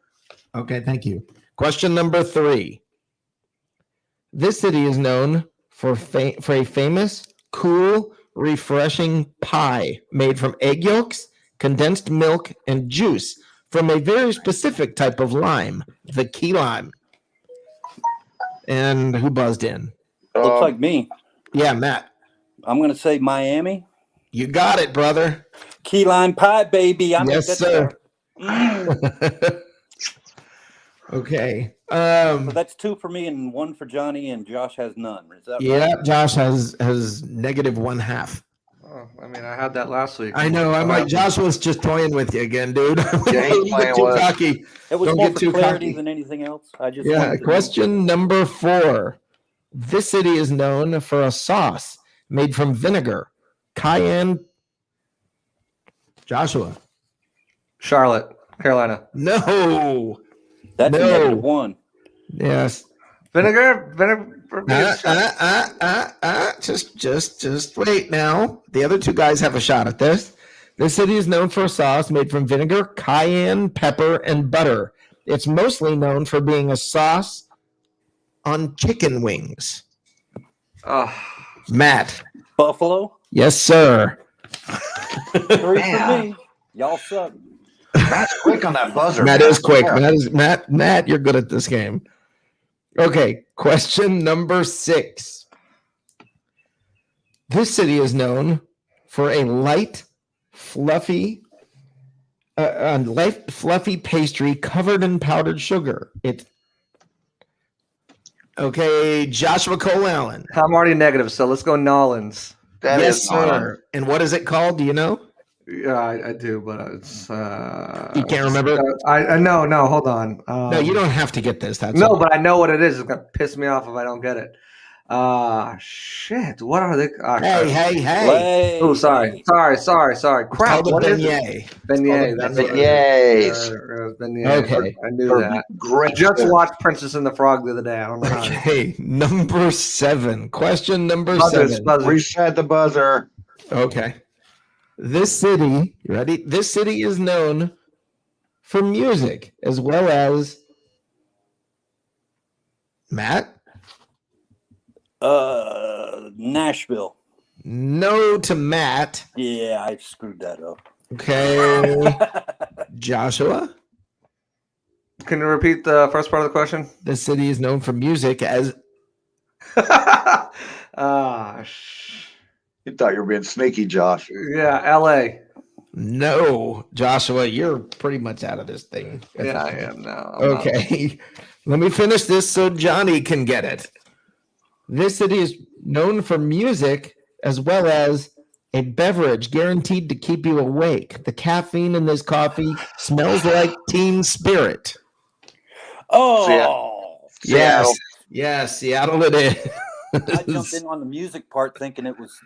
Okay, thank you. Question number 3. This city is known for a famous, cool, refreshing pie made from egg yolks, condensed milk, and juice from a very specific type of lime, the key lime. And who buzzed in? Looks like me. Yeah, Matt. I'm going to say Miami. You got it, brother. Key lime pie, baby. Yes, sir. Okay. So that's 2 for me and 1 for Johnny, and Josh has none. Is that yeah, right? Josh has -1/2. Oh, I mean, I had that last week. I know. I'm like, Josh was just toying with you again, dude. Yeah, he's playing too with us. cocky. It was Don't more get for too clarity cocky. than anything else. I just Yeah. wanted to know. Question number 4. This city is known for a sauce made from vinegar, cayenne. Joshua. Charlotte, Carolina. No. That's a -1. Yes. Vinegar. Just wait now. The other 2 guys have a shot at this. This city is known for a sauce made from vinegar, cayenne, pepper, and butter. It's mostly known for being a sauce on chicken wings. Oh, Matt. Buffalo. Yes, sir. 3 for me. Y'all suck. Matt's quick on that buzzer. Matt is quick. Matt, you're good at this game. Okay, question number 6. This city is known for a light, fluffy pastry covered in powdered sugar. It's okay, Joshua Cole Allen. I'm already negative, so let's go Nolans. Yes, sir. And what is it called? Do you know? Yeah, I do, but it's you can't remember. No, hold on. No, you don't have to get this. That's no, all. but I know what it is. It's gonna piss me off if I don't get it. Shit. What are they? Hey. Oh, sorry. Crap. Called a What is it? beignet. Beignet. That's what it is. Beignet. Okay. I knew That'd be that. great. I just watched Princess and the Frog the other day. I don't know how to. Okay, number 7. Question number Buzzers. 7. Reset the buzzer. Okay. This city, you ready? This city is known for music as well as Matt. Nashville. No to Matt. Yeah, I screwed that up. Okay. Joshua. Can you repeat the first part of the question? The city is known for music as You thought you were being sneaky, Josh. Yeah, L.A. no. Joshua, you're pretty much out of this thing. Yeah, I am now. Okay. Let me finish this so Johnny can get it. This city is known for music as well as a beverage guaranteed to keep you awake. The caffeine in this coffee smells like Teen Spirit. Oh, Seattle. Yes, Seattle it is. I jumped in on the music part thinking it was.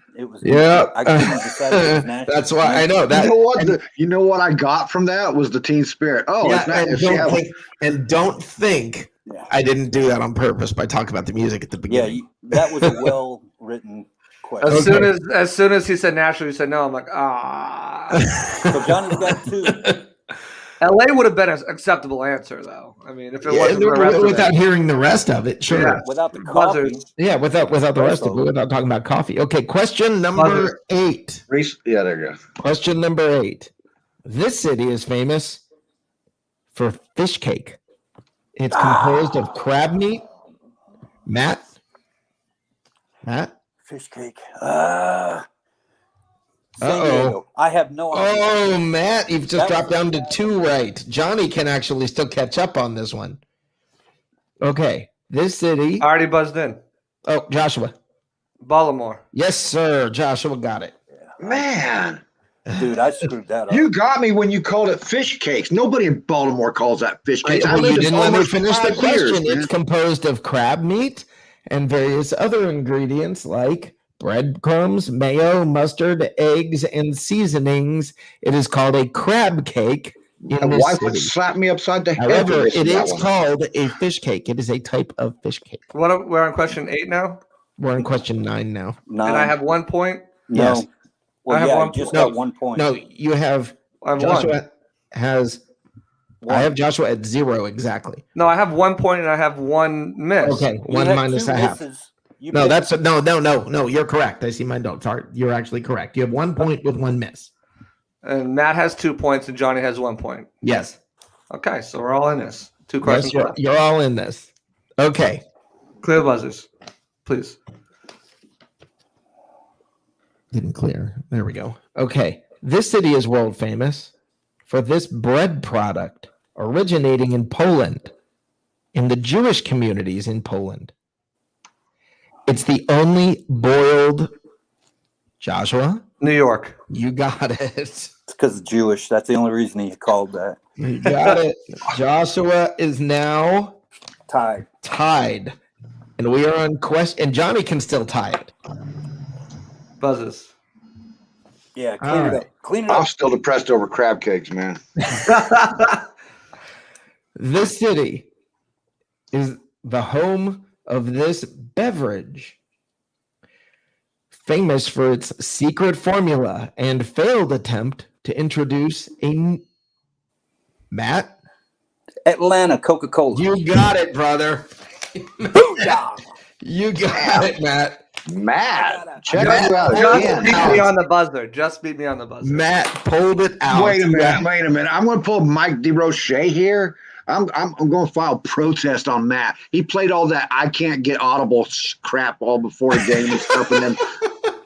Yeah. I couldn't decide it was Nashville. That's why I know that. You know what? You know what I got from that was the Teen Spirit. Oh, Yeah, it's not. and It's don't Seattle. don't think Yeah. I didn't do that on purpose by talking about the music at the Yeah, beginning. that was a well-written question. As soon as he said Nashville, you said no. I'm like, So Johnny's got 2. L.A. would have been an acceptable answer, though. I mean, if it Yeah, wasn't the rest of without it. hearing the rest of it, sure. Yeah. Without the Buzzers. coffee. Yeah, without the rest of it, without talking about coffee. Okay, question number 8. Yeah, there you go. Question number 8. This city is famous for fish cake. It's composed of crab meat. Matt? Fish cake. San Uh-oh. Diego. I have no idea. Oh, Matt, you've just That dropped was- down to 2 right. Johnny can actually still catch up on this one. Okay, this city. I already buzzed in. Oh, Joshua. Baltimore. Yes, sir. Joshua got it. Man, Dude, I screwed that up. you got me when you called it fish cakes. Nobody in Baltimore calls that fish cakes. Well, you lived in didn't let me Baltimore for finish the 5 years, question. man. It's composed of crab meat and various other ingredients like breadcrumbs, mayo, mustard, eggs, and seasonings. It is called a crab cake in My this wife would city. slap me upside the head. However, for it missing that is one. called a fish cake. It is a type of fish cake. We're on question 8 now, We're on question 9 now. 9. and I have 1 point. no. Yes. Well, I have yeah, one you just point. got 1 point. No, you have I have Joshua 1. has. I have Joshua at 0 exactly. No, I have 1 point and I have 1 miss. Okay, You 1 had minus 2 a half. misses. You No, picked- that's no. You're correct. I see my notes. You're actually correct. You have 1 point with 1 miss. And Matt has 2 points and Johnny has 1 point. Yes. Okay, so we're all in this. 2 Yes, questions you're, left. you're all in this. Okay. Clear buzzers, please. Didn't clear. There we go. Okay. This city is world famous for this bread product originating in Poland, in the Jewish communities in Poland. It's the only boiled. Joshua, New York. you got it. It's because it's Jewish. That's the only reason he called that. You got it. Joshua is now Tied. and we are on question. And Johnny can still tie it. Buzzes. Yeah, All clean it right. up. Clean it I'm up. still depressed over crab cakes, man. This city is the home of this beverage, famous for its secret formula and failed attempt to introduce a Matt. Atlanta, Coca-Cola. You got it, brother. Booyah! You got it, Matt. Matt, check Matt, you out Just again. beat me on the buzzer. Just beat me on the buzzer. Matt pulled it out. Wait a minute. I'm going to pull Mike DeRoche here. I'm going to file protest on Matt. He played all that I can't get audible crap all before the game and stuff, and then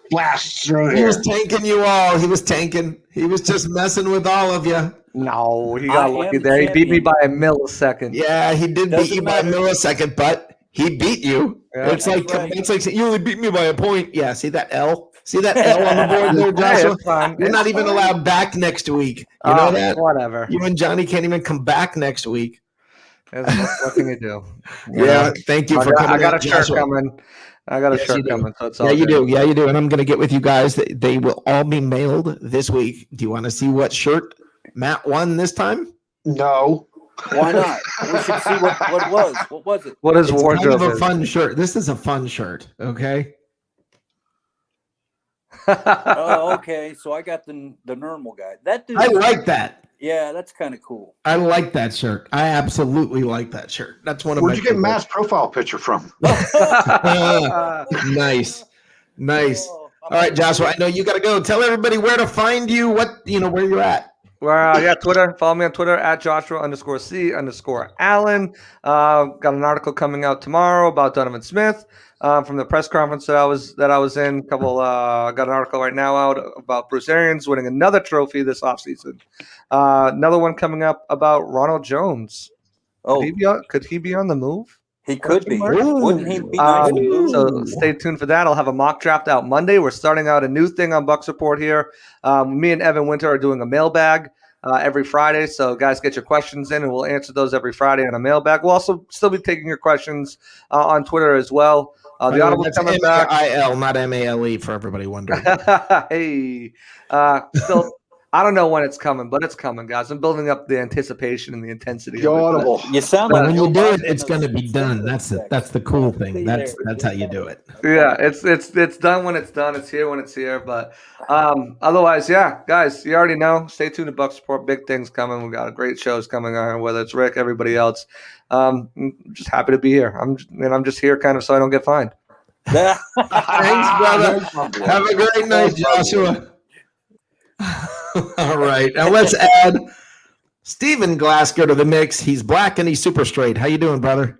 blasts through He here. was tanking you all. He was tanking. He was just messing with all of you. No, he I got am lucky the there. He beat me champion. by a millisecond. Yeah, he did beat Doesn't you by a matter. millisecond, but he beat you. Yeah, it's like that's right. it's like you only beat me by a point. Yeah, see that L? See that L on the board there, Hey, Joshua? it's fine. You're It's not even fine. allowed back next week. You know that? Whatever. You and Johnny can't even come back next week. What can you do? Yeah, thank you for coming. I got a in, shirt Joshua. coming. I got a Yes, shirt you do. coming, so it's Yeah, all you good. do. Yeah, you do. And I'm going to get with you guys. They will all be mailed this week. Do you want to see what shirt Matt won this time? No. Why not? We should see what it was. What was it? What his It's kind wardrobe of a is. fun shirt. This is a fun shirt. Okay. Oh, okay. So I got the normal guy. That dude. I like that. Yeah, that's kind of cool. I like that shirt. I absolutely like that shirt. That's one of Where'd my you get Matt's profile picture from? Nice. Oh, All right, Joshua, I know you got to go. Tell everybody where to find you, where you're at. Well, Twitter. Follow me on Twitter at Joshua_C_Allen. Got an article coming out tomorrow about Donovan Smith from the press conference that I was in. Got an article right now out about Bruce Arians winning another trophy this offseason. Another one coming up about Ronald Jones. Oh, Could he be on the move? he could be. Ooh. Wouldn't he be nice to move? So stay tuned for that. I'll have a mock draft out Monday. We're starting out a new thing on Bucs Report here. Me and Evan Winter are doing a mailbag every Friday. So guys, get your questions in, and we'll answer those every Friday on a mailbag. We'll also still be taking your questions on Twitter as well. The audible's coming back. MAIL, not MALE, for everybody wondering. Hey, still. I don't know when it's coming, but it's coming, guys. I'm building up the anticipation and the intensity. The audible. You sound Well, like when you Joe do it, Biden it's in going to those be done. That's the cool thing. That's how you do it. Yeah, it's done when it's done. It's here when it's here. But otherwise, yeah, guys, you already know. Stay tuned to Bucs Report. Big things coming. We got great shows coming on. Whether it's Rick, everybody else. I'm just happy to be here. I'm just here kind of so I don't get fined. Thanks, brother. Have a great night, Joshua. All right, now let's add Stephen Glasgow to the mix. He's black and he's super straight. How you doing, brother?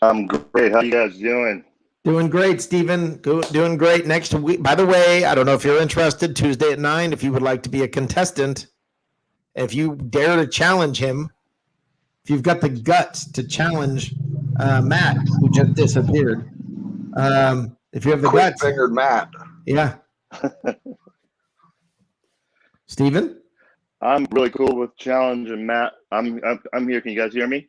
I'm great. How you guys doing? Doing great, Stephen. Doing great. Next week, by the way, I don't know if you're interested. Tuesday at 9, if you would like to be a contestant, if you dare to challenge him, if you've got the guts to challenge Matt, who just disappeared. If you have the guts, Quick-fingered Matt. yeah. Steven? I'm really cool with challenging Matt. I'm here. Can you guys hear me?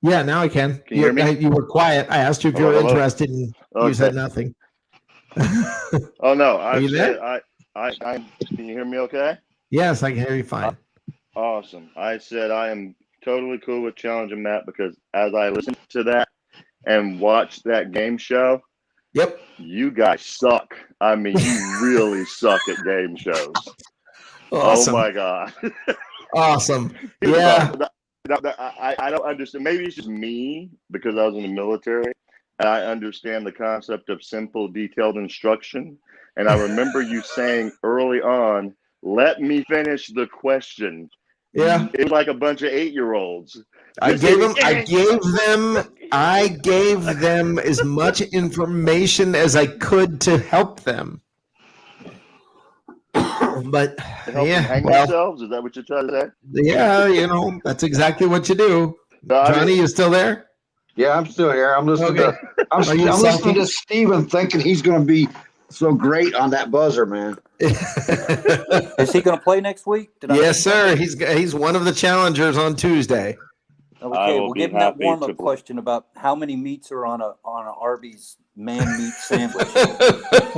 Yeah, now I can. Can you hear me? You were quiet. I asked you if you were Hello? interested, and you said nothing. Oh no, Are you there? can you hear me okay? Yes, I can hear you fine. Awesome. I said I am totally cool with challenging Matt because as I listened to that and watched that game show, Yep. you guys suck. I mean, you really suck at game shows. Awesome. Oh my God. Awesome. Yeah. I don't understand. Maybe it's just me because I was in the military and I understand the concept of simple, detailed instruction. And I remember you saying early on, let me finish the question. Yeah. It was like a bunch of 8-year-olds. I gave them as much information as I could to help them. But To help them yeah, hang well, themselves? Is that what you're trying to say? yeah, that's exactly what you do. No, I mean- Johnny, you still there? Yeah, I'm still here. I'm listening Okay. I'm Are you listening selfie? to Steven thinking he's going to be so great on that buzzer, man. Is he going to play next week? Yes, sir. He's one of the challengers on Tuesday. I Okay, will we'll be give him that happy warm-up to- question about how many meats are on a Arby's man meat sandwich.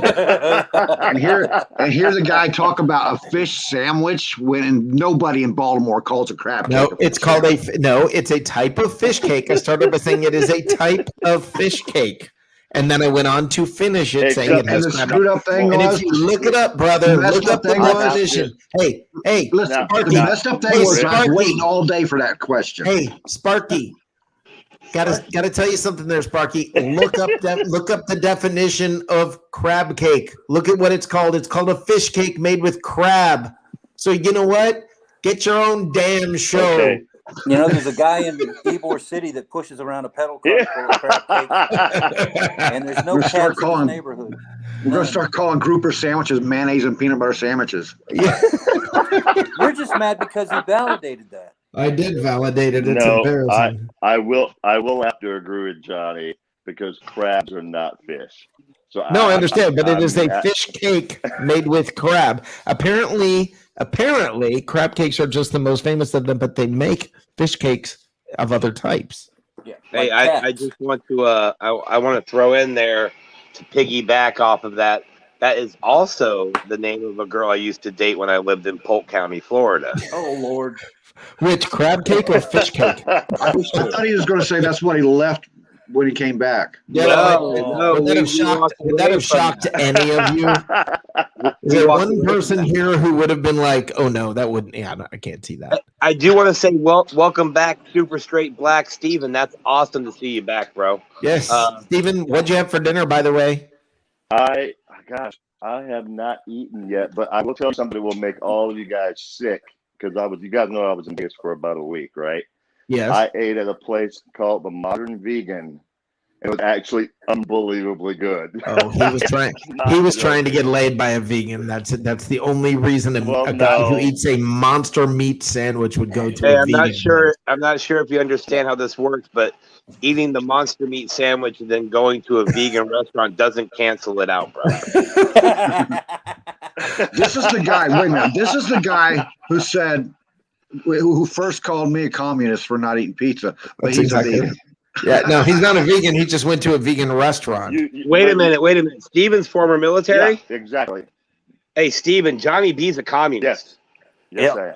And hear the guy talk about a fish sandwich when nobody in Baltimore calls a crab No, cake. it's called it's a type of fish cake. I started by saying it is a type of fish cake. And then I went on to finish it saying it And has the crab. screwed up thing And if was you look it up, brother, The messed look up up the thing was- definition. Hey, listen, Now- the messed up thing Hey, was I Sparky. was waiting all day for that question. hey, Sparky. Gotta tell you something there, Sparky. Look up the definition of crab cake. Look at what it's called. It's called a fish cake made with crab. So you know what? Get your own damn show. Okay. You know, there's a guy in Ybor City that pushes around a pedal cart full of crab cakes, and there's no We'll cats start in the calling- neighborhood. We're going to start calling grouper sandwiches mayonnaise and peanut butter sandwiches. You're just mad because he validated that. I did validate it. It's No, embarrassing. I will have to agree with Johnny because crabs are not fish. So No, I understand, but it is a I'm- fish cake made with crab. Apparently, crab cakes are just the most famous of them, but they make fish cakes of other types. Yeah. Hey, like I cats. just want to I want to throw in there to piggyback off of that. That is also the name of a girl I used to date when I lived in Polk County, Florida. Oh Lord. Which crab cake or fish cake? I thought he was going to say that's what he left when he came back. Yeah, No, would that have we shocked? walked Would that away have from shocked that. any of you? Is We there walked one away person from that. here who would have been like, "Oh no, that wouldn't"? Yeah, no, I can't see that. I do want to say welcome back, Super Straight Black Steven. That's awesome to see you back, bro. Yes, Steven, what'd you have for dinner, by the way? Gosh, I have not eaten yet, but I will tell you something that will make all of you guys sick because you guys know I was in Vegas for about a week, right? Yes. I ate at a place called the Modern Vegan. It was actually unbelievably good. Oh, he was trying. He was trying to get laid by a vegan. That's the only reason a guy who eats a monster meat sandwich would go to Hey, a I'm vegan. not sure. I'm not sure if you understand how this works, but eating the monster meat sandwich and then going to a vegan restaurant doesn't cancel it out, bro. This is the guy. Wait a minute. This is the guy who said, who first called me a communist for not eating pizza, but That's he's exactly a vegan. Yeah, no, he's not a vegan. He just went to a vegan restaurant. Wait a minute. Steven's former military? Yeah, exactly. Hey, Steven, Johnny B's a communist. Yes, I am.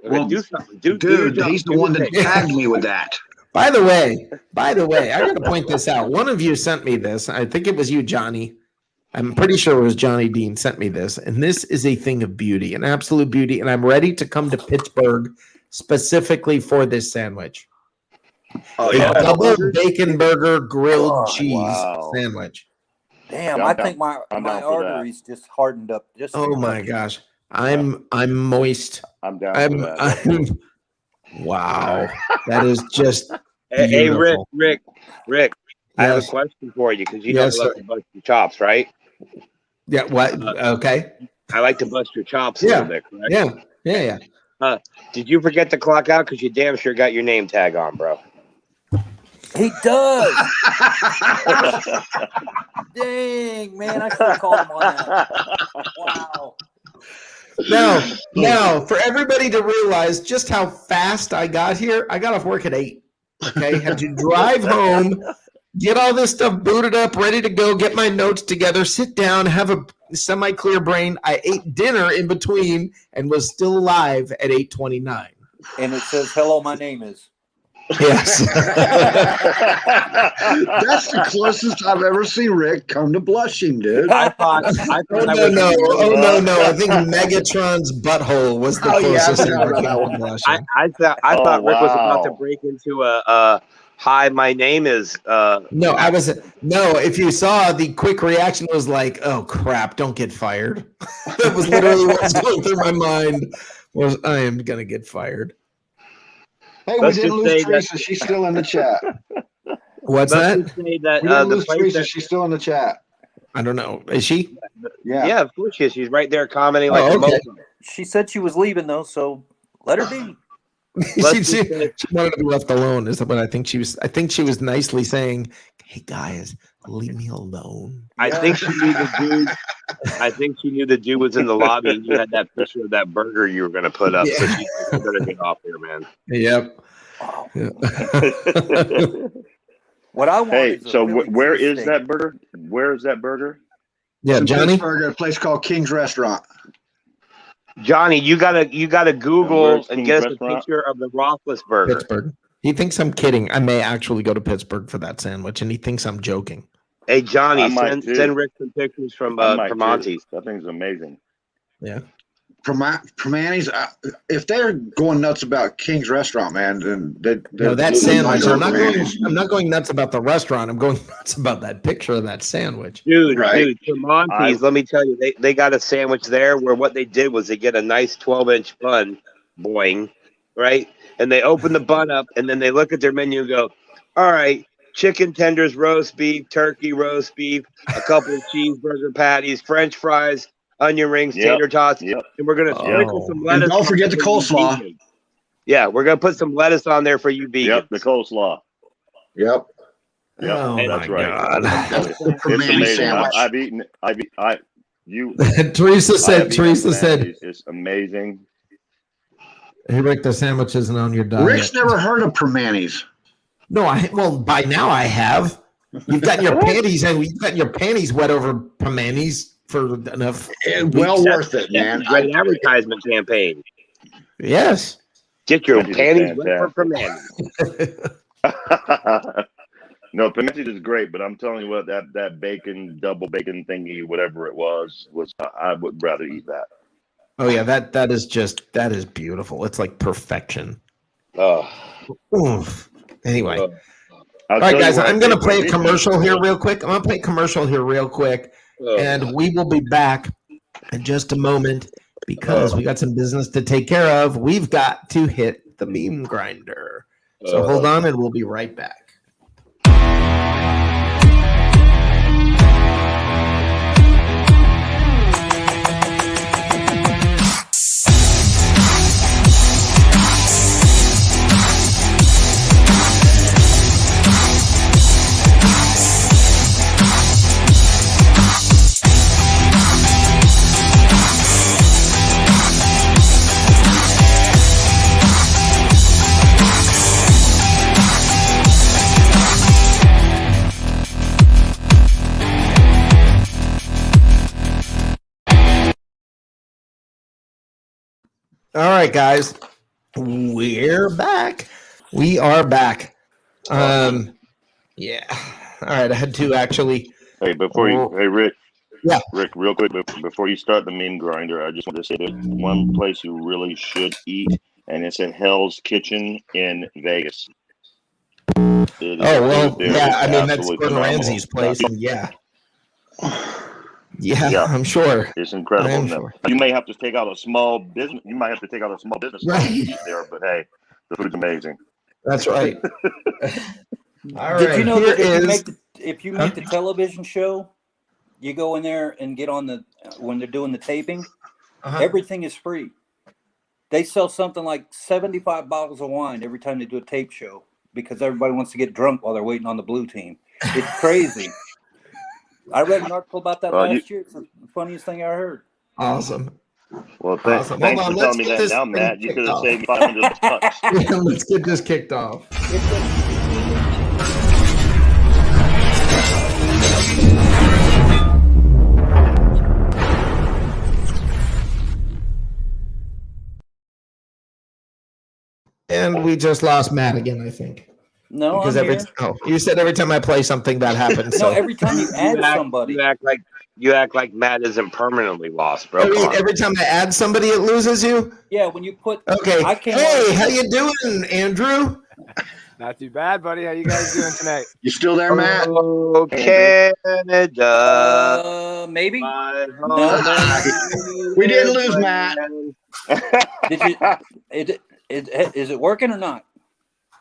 Well, do something. Do your dude, job. he's the Do one your that thing. tagged me with that. By the way, I got to point this out. One of you sent me this. I think it was you, Johnny. I'm pretty sure it was Johnny Dean sent me this. And this is a thing of beauty, an absolute beauty. And I'm ready to come to Pittsburgh specifically for this sandwich. Oh, A yeah. double bacon burger grilled cheese wow. sandwich. Damn, Yeah, I I'm think my down for that. arteries just hardened up. Just Oh my gosh. I'm moist. I'm down for that. Wow. That is just Hey, beautiful. Rick. I have a Yes. question for you because you Yes, know I love sir. to bust your chops, right? Yeah, what? Okay. I like to bust your chops a little bit, correct? Yeah. Did you forget to clock out? Because you damn sure got your name tag on, bro. He does. Dang, man, I should have called him on that. Wow. Now, for everybody to realize just how fast I got here, I got off work at 8. Okay, had to drive home, get all this stuff booted up, ready to go, get my notes together, sit down, have a semi-clear brain. I ate dinner in between and was still alive at 8:29. And it says, "Hello, my name is." Yes. That's the closest I've ever seen Rick come to blushing, dude. I thought Oh I was no! I think Megatron's butthole was the closest thing ever came to blushing. I thought Rick was about to wow. break into a hi, my name is No, I was no. If you saw, the quick reaction was like, "Oh crap! Don't get fired." That was literally what was going through my mind. Was I am gonna get fired? Hey, we Let's didn't just lose say Teresa. She's still in the chat. What's let's that? just say that We didn't the lose place Teresa. that, She's still in the chat. I don't know. Is she? Yeah. of course she is. She's right there commenting like a okay. mofo. She said she was leaving though, so let her be. she wanted to be left alone. Is what I think she was. I think she was nicely saying, "Hey guys, leave me alone." I think she knew the dude. I think she knew the dude was in the lobby, and you had that picture of that burger you were going to put up. So Yeah. she's like, "You better get off here, man." Yep. Wow. Yeah. What I want Hey, is a so Philly where is cheesesteak. that burger? Where is that burger? Yeah, In Johnny. Pittsburgh at a place called King's Restaurant. Johnny, you gotta Google where's and King's get us a Restaurant? picture of the Roethlisberger. Pittsburgh. He thinks I'm kidding. I may actually go to Pittsburgh for that sandwich, and he thinks I'm joking. Hey Johnny, I might too. send Rick some pictures from I might too. Monty's. That thing's amazing. Yeah. Permanis, if they're going nuts about King's Restaurant, man, then No, that sandwich. I'm not going nuts about the restaurant. I'm going nuts about that picture of that sandwich. Dude, Right. for Monty's, let me tell you, they got a sandwich there where what they did was they get a nice 12-inch bun, boing, right? And they open the bun up, and then they look at their menu and go, all right, chicken tenders, roast beef, turkey, roast beef, a couple of cheeseburger patties, French fries, onion rings, tater tots, and we're going to sprinkle some lettuce. And don't forget the on there for you coleslaw. vegans. Yeah, we're going to put some lettuce on there for you vegans. Yep, the coleslaw. Yep. Yep, Oh that's my right. God. That's the It's Permanis amazing. sandwich. I've eaten. You. Teresa I said. have Teresa eaten said. Permanis. It's amazing. Hey Rick, the sandwich isn't on your diet. Rick's never heard of Permanis. No, by now I have. You've gotten your panties and you've gotten your panties wet over panties for enough. Well worth it, man. Great advertisement campaign. Yes. Get your Panties panties are wet for fantastic. Primanti. No, Pimentas is great, but I'm telling you what, that bacon, double bacon thingy, whatever it was I would rather eat that. Oh yeah, that is beautiful. It's like perfection. Oh. Oof. Anyway. Oh. All right, guys, I'm going to play a commercial here real quick. I'm going to play a commercial here real quick, and we will be back in just a moment because we got some business to take care of. We've got to hit the meme grinder. So hold on, and we'll be right back. All right, guys, we're back. We are back. Yeah. All right, I had to actually. Hey, Rick. Yeah. Rick, real quick, before you start the meme grinder, I just want to say there's one place you really should eat, and it's at Hell's Kitchen in Vegas. I mean, that's Gordon Ramsay's place, and yeah, I'm sure. It's incredible. Sure. You may have to take out a small business. You might have to take out a small business to eat there, but hey, the food's amazing. That's right. All Did right, you know that if you make the television show, you go in there and get on when they're doing the taping, everything is free. They sell something like 75 bottles of wine every time they do a tape show because everybody wants to get drunk while they're waiting on the blue team. It's crazy. I read an article about that last year. It's the funniest thing I heard. Awesome. Well, thanks for telling me that now, Matt. You could have saved me $500. Let's get this kicked off. And we just lost Matt again, I think. No, because you said every time I play something that happens. No, every time you add somebody, you act like Matt isn't permanently lost, bro. Every time I add somebody, it loses you. Yeah, when you put. Okay. Hey, how you doing, Andrew? Not too bad, buddy. How you guys doing tonight? You still there, Matt? Oh, Canada. Maybe. No. We didn't lose Matt. Did you? Is it working or not?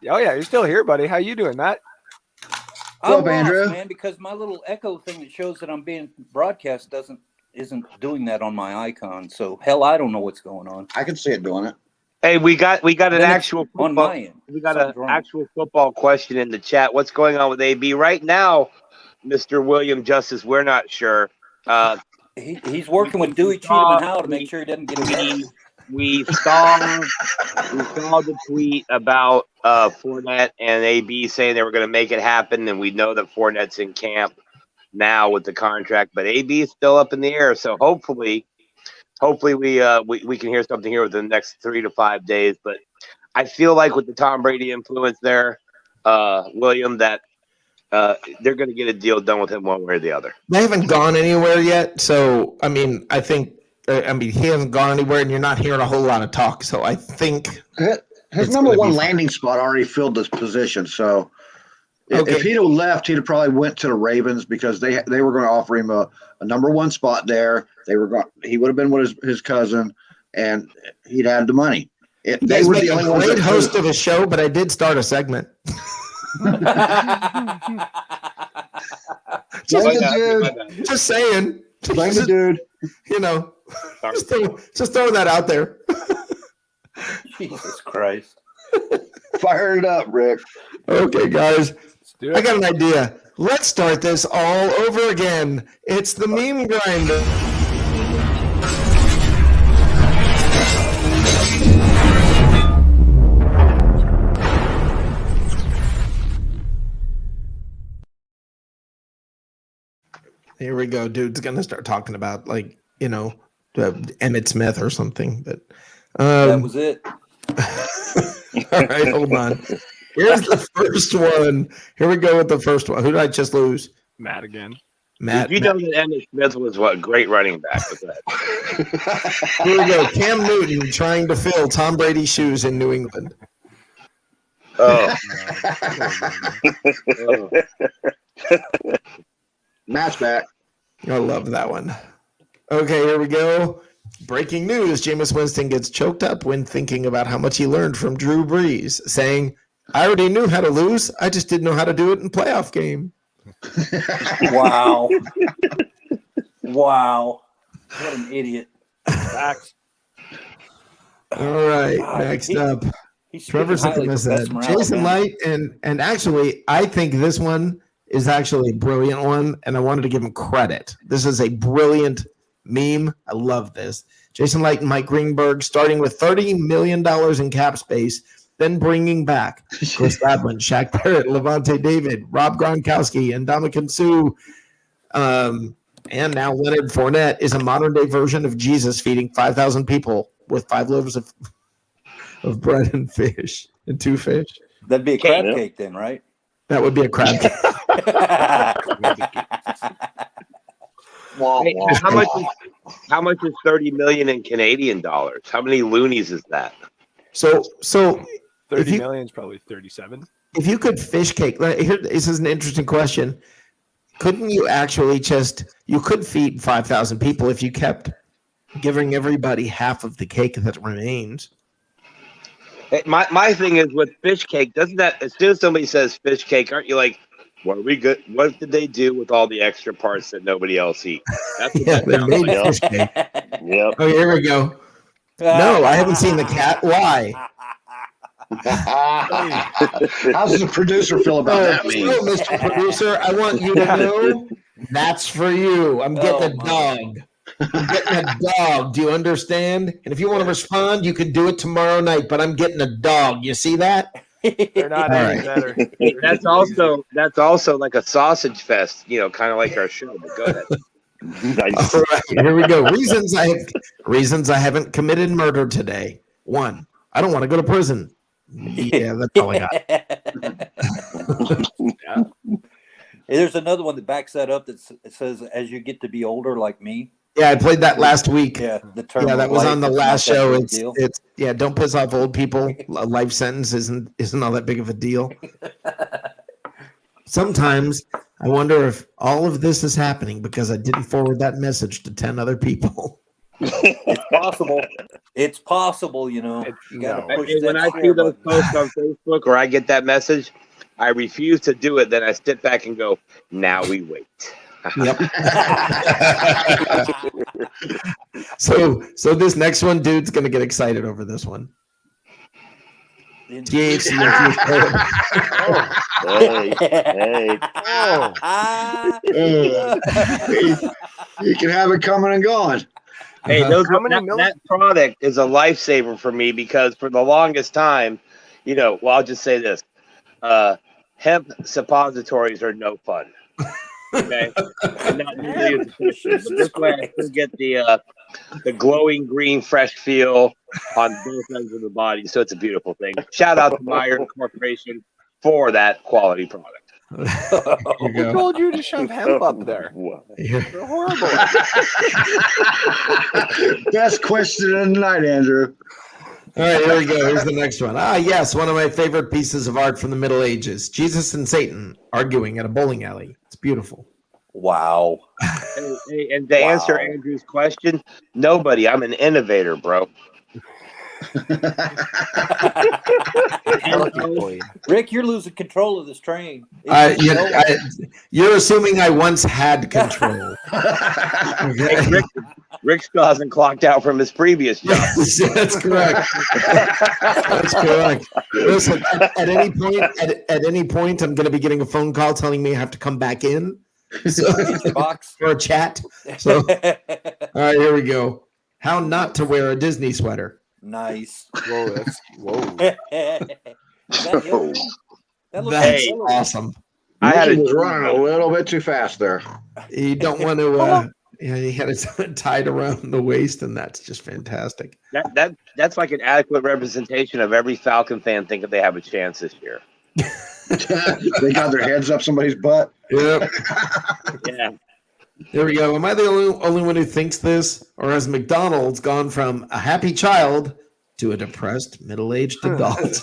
Oh yeah, you're still here, buddy. How you doing, Matt? What's up, Andrew? Man, because my little echo thing that shows that I'm being broadcast isn't doing that on my icon. So hell, I don't know what's going on. I can see it doing it. Hey, we got an actual football, on my end. We got an actual football question in the chat. What's going on with AB right now, Mr. William Justice? We're not sure. He's working with Dewey Cheatham and Howe to make sure he doesn't get away. We saw the tweet about Fournette and AB saying they were going to make it happen, and we know that Fournette's in camp now with the contract, but AB is still up in the air. So hopefully we can hear something here within the next 3 to 5 days. But I feel like with the Tom Brady influence there, William, that they're going to get a deal done with him one way or the other. They haven't gone anywhere yet, so I mean, he hasn't gone anywhere, and you're not hearing a whole lot of talk. So I think his number one landing spot already filled this position. So if he'd have left, he'd have probably went to the Ravens because they were going to offer him a number one spot there. He would have been with his cousin, and he'd had the money. They were the only great host of a show, but I did start a segment. Just saying. Blame the dude. You know, just throwing that out there. Jesus Christ. Fire it up, Rick. Okay, guys. I got an idea. Let's start this all over again. It's the meme grinder. Here we go. Dude's going to start talking about, like, Emmett Smith or something. But That was it. all right, hold on. Here's the first one. Here we go with the first one. Who did I just lose? Matt again. Matt. Did you know that Emmett Smith was what great running back with that? Here we go. Cam Newton trying to fill Tom Brady's shoes in New England. Oh, Matt's back. I love that one. Okay, here we go. Breaking news. Jameis Winston gets choked up when thinking about how much he learned from Drew Brees, saying, I already knew how to lose. I just didn't know how to do it in playoff game. Wow. Wow. What an idiot. Facts. All right, God, next up. He's Trevor's looking at that. Jason Light, and actually, I think this one is actually a brilliant one, and I wanted to give him credit. This is a brilliant meme. I love this. Jason Light and Mike Greenberg starting with $30 million in cap space, then bringing back Chris Godwin, Shaq Barrett, Levante David, Rob Gronkowski, and Ndamukong Suh. And now Leonard Fournette is a modern-day version of Jesus feeding 5,000 people with 5 loaves of bread and fish and 2 fish. That'd be a crab cake then, right? That would be a crab cake. hey, how much is 30 million in Canadian dollars? How many loonies is that? So 30 million is probably 37. If you could fish cake, this is an interesting question. Couldn't you actually you could feed 5,000 people if you kept giving everybody half of the cake that remains? My thing is with fish cake, doesn't that, as soon as somebody says fish cake, aren't you like, what are we good? What did they do with all the extra parts that nobody else eats? That's what Yeah, that they sounds made like. fish cake. Yep. Oh, here we go. No, I haven't seen the cat. Why? How does the producer feel about that meme? So, Mr. Producer, I want you to know that's for you. I'm getting a dog. I'm getting a dog. Do you understand? And if you want to respond, you can do it tomorrow night, but I'm getting a dog. You see that? They're not any better. Hey, that's also like a sausage fest, kind of like our show. But go ahead. Nice. All right, here we go. Reasons I haven't committed murder today. 1, I don't want to go to prison. Yeah, that's all I got. There's another one that backs that up that says, as you get to be older like me. Yeah, I played that last week. Yeah, the term. Yeah, that was on the last show. It's deal. don't piss off old people. A life sentence isn't all that big of a deal. Sometimes I wonder if all of this is happening because I didn't forward that message to 10 other people. It's possible. It's possible, You gotta push that When I see share those button. posts on Facebook or I get that message, I refuse to do it. Then I sit back and go, now we wait. Yep. So this next one, dude's gonna get excited over this one. THC infused Hey. You can have it coming and going. Hey, many that product is a lifesaver for me because for the longest time, I'll just say this: hemp suppositories are no fun. Okay, I'm not nearly as efficient, but this way I still get the glowing green, fresh feel on both ends of the body. So it's a beautiful thing. Shout out to Meyer Corporation for that quality product. Who told you to shove hemp up there? You're horrible. Best question of the night, Andrew. All right, here we go. Here's the next one. Yes, one of my favorite pieces of art from the Middle Ages. Jesus and Satan arguing at a bowling alley. It's beautiful. Wow. Hey, and to answer Andrew's question, nobody. I'm an innovator, bro. Rick, you're losing control of this train. You're assuming I once had control. Hey, Rick still hasn't clocked out from his previous job. That's correct. That's correct. Listen, at any point, I'm going to be getting a phone call telling me I have to come back in for a chat. So, all right, here we go. How not to wear a Disney sweater. Nice. Whoa. That looks That's awesome. I had He was running a little bit too fast there. You don't want to. He had it tied around the waist, and that's just fantastic. That's like an adequate representation of every Falcon fan thinking they have a chance this year. They got their heads up somebody's butt. Yep. Yeah. There we go. Am I the only one who thinks this, or has McDonald's gone from a happy child to a depressed middle-aged adult?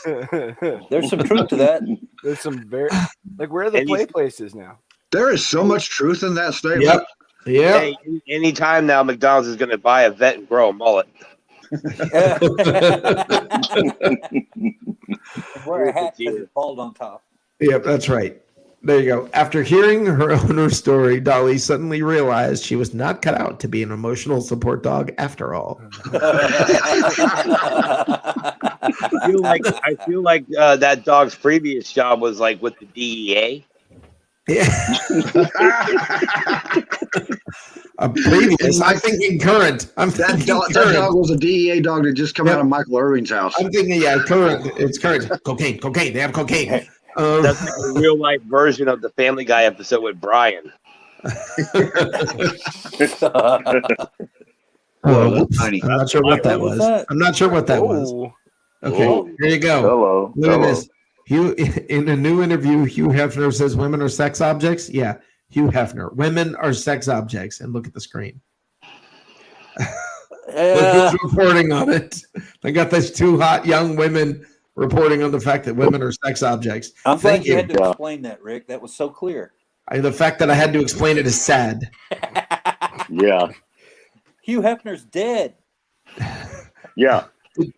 There's some truth to that. There's some very where are the play places now? There is so much truth in that statement. Yep. Yep. Hey, anytime now, McDonald's is going to buy a vet and grow a mullet. Wear a hat because it's bald on top. Yep, that's right. There you go. After hearing her owner's story, Dolly suddenly realized she was not cut out to be an emotional support dog after all. I feel like that dog's previous job was like with the DEA. Yeah. Previous. I'm thinking current. That dog was a DEA dog that just come out of Michael Irving's house. I'm thinking, current. It's current. Cocaine. They have cocaine. That's like a real life version of the Family Guy episode with Brian. I'm not sure what that was. I'm not sure what that was. Okay, here you go. Hello. Look at this. Hugh, in a new interview, Hugh Hefner says women are sex objects. Yeah, Hugh Hefner. Women are sex objects. And look at the screen. Look who's reporting on it. I got these two hot young women reporting on the fact that women are sex objects. I'm glad you had to explain that, Rick. That was so clear. The fact that I had to explain it is sad. Yeah. Hugh Hefner's dead. Yeah.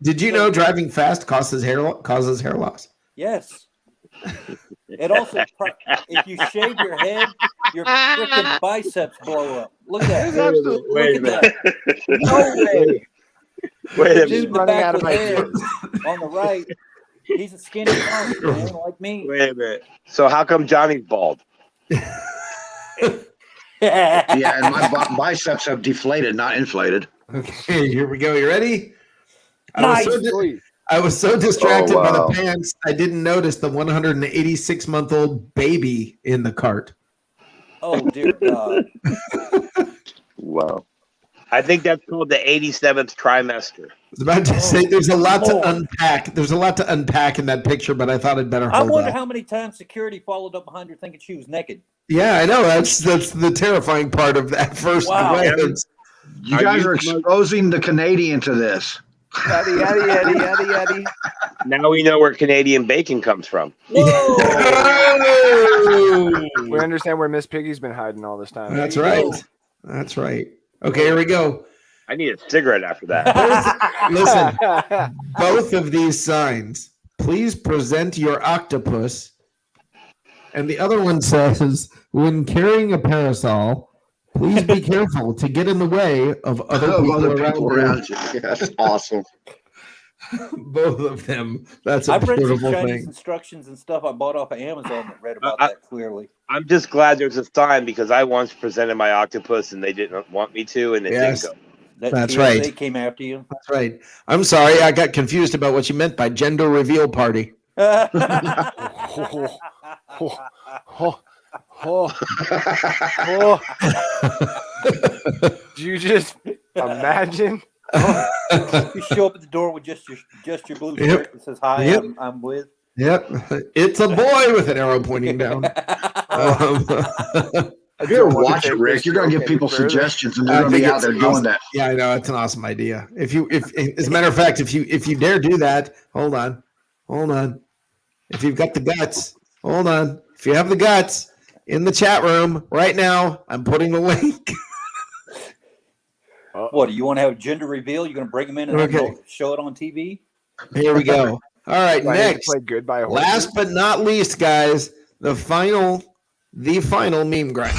Did you know driving fast causes hair loss? Yes. It also, if you shave your head, your freaking biceps blow up. Look at that. Wait a minute. No way. Wait a Dude in the back with hair on the right, he's a skinny man like me. Wait a minute. So how come Johnny's bald? Yeah, and my biceps have deflated, not inflated. Okay, here we go. You ready? Nice. I was so distracted by the pants, I didn't notice the 186-month-old baby in the cart. Oh, dear God. Wow. I think that's called the 87th trimester. I was about to say there's a lot to unpack. There's a lot to unpack in that picture, but I thought I'd better hold I wonder off. how many times security followed up behind her thinking she was naked. Yeah, I know. That's the terrifying part of that first glance. You guys are exposing the Canadian to this. Yaddy, yaddy, yaddy, yaddy, yaddy. Now we know where Canadian bacon comes from. Whoa! We understand where Miss Piggy's been hiding all this time. That's right. That's right. Okay, here we go. I need a cigarette after that. Listen, both of these signs, please present your octopus. And the other one says, when carrying a parasol, please be careful to get in the way of other people around you. Yeah, that's awesome. Both of them. That's a I've read some beautiful Chinese thing. instructions and stuff I bought off of Amazon that read about that clearly. I'm just glad there's a sign because I once presented my octopus and they didn't want me to, and it didn't go. That's TSA right. came after you. That's right. I'm sorry. I got confused about what you meant by gender reveal party. Do you just imagine? You show up at the door with just your blue shirt that says hi. Yep. I'm with. Yep. It's a boy with an arrow pointing down. If you ever watch it, Rick, you're going to give people suggestions, and they're going to be out there doing that. Yeah, I know. It's an awesome idea. If as a matter of fact, if you dare do that, hold on. If you've got the guts, hold on. If you have the guts, in the chat room right now, I'm putting the link. What, do you want to have a gender reveal? You're going to bring them in and have them show it on TV? Here we go. All right, next. Last but not least, guys, the final meme grind.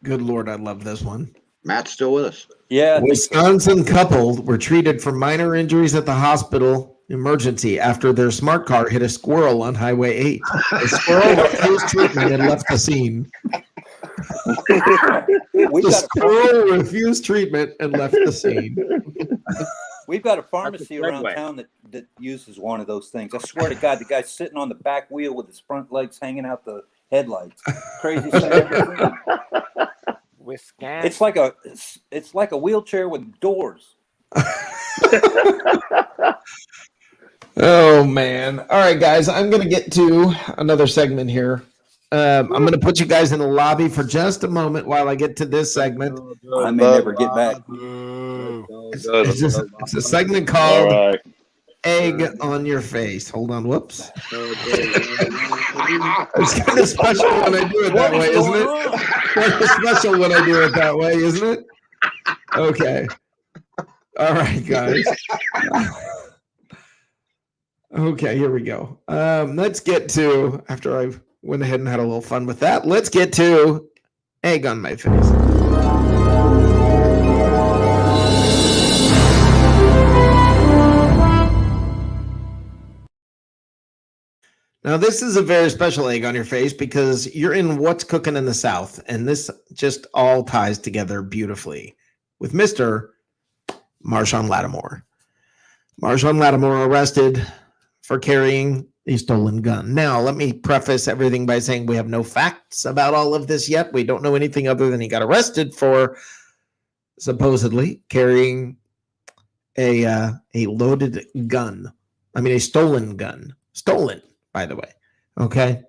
Good Lord, I love this one. Matt's still with us. Yeah. Wisconsin couple were treated for minor injuries at the hospital emergency after their smart car hit a squirrel on Highway 8. The squirrel refused treatment and left the scene. The squirrel refused treatment and left the scene. We've got a pharmacy around town that uses one of those things. I swear to God, the guy's sitting on the back wheel with his front legs hanging out the headlights. Craziest thing I've ever seen. It's like a wheelchair with doors. Oh man! All right, guys, I'm gonna get to another segment here. I'm gonna put you guys in the lobby for just a moment while I get to this segment. I may never get back. It's a segment called "Egg on Your Face." Hold on, whoops. It's kind of special when I do it that way, isn't it? Kind of special when I do it that way, isn't it? Okay. All right, guys. Okay, here we go. Let's get to, after I went ahead and had a little fun with that, let's get to egg on my face. Now, this is a very special egg on your face because you're in What's Cooking in the South, and this just all ties together beautifully with Mr. Marshawn Lattimore. Marshawn Lattimore arrested for carrying a stolen gun. Now, let me preface everything by saying we have no facts about all of this yet. We don't know anything other than he got arrested for supposedly carrying a loaded gun. I mean, a stolen gun. Stolen, by the way. Okay?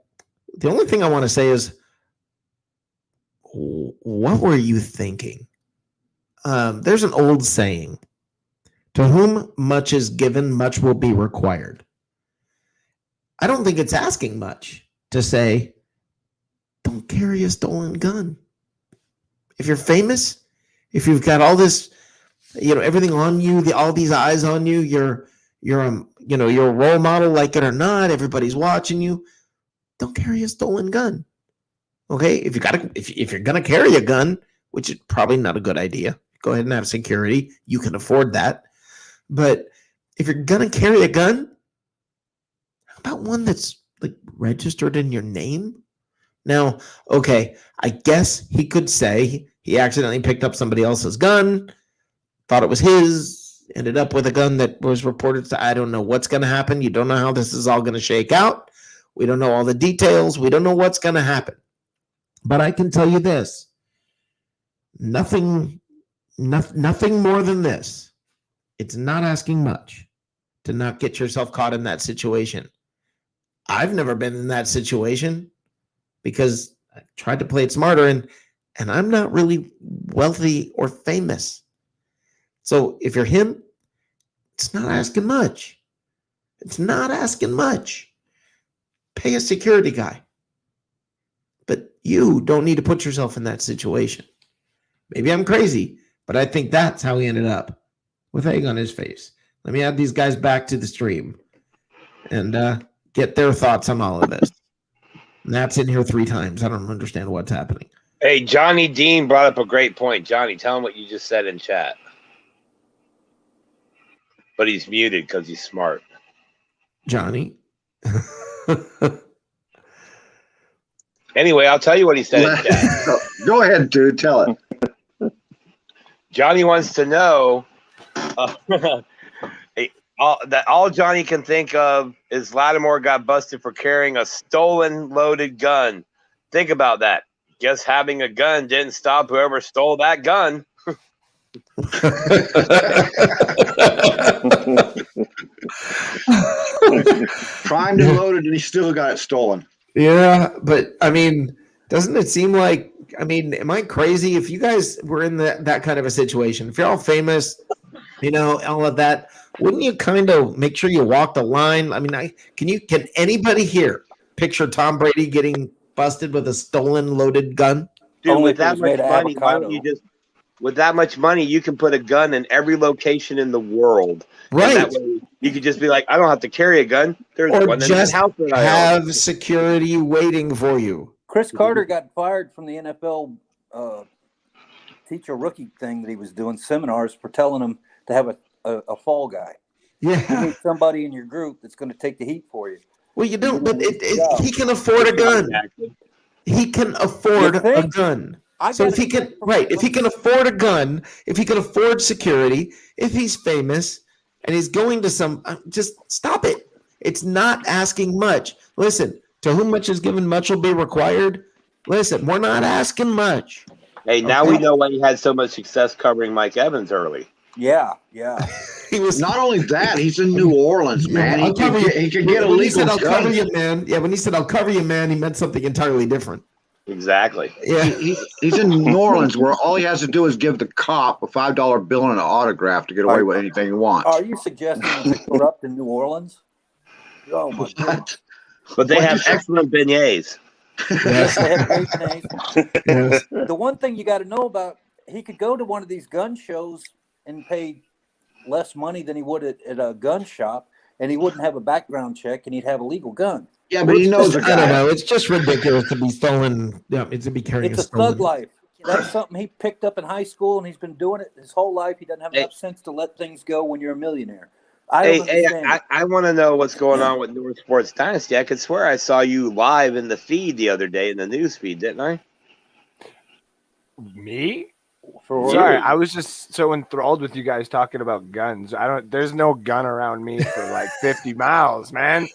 The only thing I want to say is, what were you thinking? There's an old saying, to whom much is given, much will be required. I don't think it's asking much to say, don't carry a stolen gun. If you're famous, if you've got all this, everything on you, all these eyes on you, you're a role model, like it or not, everybody's watching you. Don't carry a stolen gun. Okay? If you're gonna carry a gun, which is probably not a good idea, go ahead and have security. You can afford that. But if you're gonna carry a gun, how about one that's like registered in your name? Now, okay, I guess he could say he accidentally picked up somebody else's gun, thought it was his, ended up with a gun that was reported to. I don't know what's going to happen. You don't know how this is all going to shake out. We don't know all the details. We don't know what's going to happen. But I can tell you this. Nothing more than this. It's not asking much to not get yourself caught in that situation. I've never been in that situation because I tried to play it smarter, and I'm not really wealthy or famous. So if you're him, it's not asking much. It's not asking much. Pay a security guy. But you don't need to put yourself in that situation. Maybe I'm crazy, but I think that's how he ended up with egg on his face. Let me add these guys back to the stream and get their thoughts on all of this. And that's in here 3 times. I don't understand what's happening. Hey, Johnny Dean brought up a great point. Johnny, tell him what you just said in chat. But he's muted because he's smart. Johnny. Anyway, I'll tell you what he said in chat. Go ahead, dude. Tell it. Johnny wants to know all Johnny can think of is Lattimore got busted for carrying a stolen loaded gun. Think about that. Guess having a gun didn't stop whoever stole that gun. Primed and loaded, and he still got it stolen. Yeah, but I mean, doesn't it seem like, am I crazy? If you guys were in that kind of a situation, if you're all famous, all of that, wouldn't you kind of make sure you walk the line? I mean, can anybody here picture Tom Brady getting busted with a stolen loaded gun? Dude, with that much money, why don't you just, with that much money, you can put a gun in every location in the world. Right. That way you could just be like, I don't have to carry a gun. There's or one just in the house that I have security waiting for you. Chris Carter got fired from the NFL teach a rookie thing that he was doing, seminars, for telling him to have a fall guy. Yeah. You need somebody in your group that's going to take the heat for you. Well, you don't, but he can afford a gun. he can afford a gun. So if he can, if he can afford a gun, if he can afford security, if he's famous and he's going to some, just stop it. It's not asking much. Listen, to whom much is given, much will be required. Listen, we're not asking much. Hey, now we know why he had so much success covering Mike Evans early. Yeah. He was not only that, he's in New Orleans, man. He could get a legal he said, "I'll gun. cover you, man." Yeah, when he said, "I'll cover you, man," he meant something entirely different. Exactly. Yeah, he's in New Orleans, where all he has to do is give the cop a $5 bill and an autograph to get away with anything he wants. Are you suggesting it's corrupt in New Orleans? Oh my God! But they have excellent beignets. Yes, they have great beignets. Yes. The one thing you got to know about, he could go to one of these gun shows and pay less money than he would at a gun shop, and he wouldn't have a background check, and he'd have a legal gun. Yeah, but he knows. I don't know. It's just ridiculous to be stolen. Yeah, it's to be carrying. It's a thug life. That's something he picked up in high school, and he's been doing it his whole life. He doesn't have enough sense to let things go when you're a millionaire. I want to know what's going on with North Sports Dynasty. I could swear I saw you live in the feed the other day in the news feed, didn't I? Me? Sorry, I was just so enthralled with you guys talking about guns. There's no gun around me for like 50 miles, man.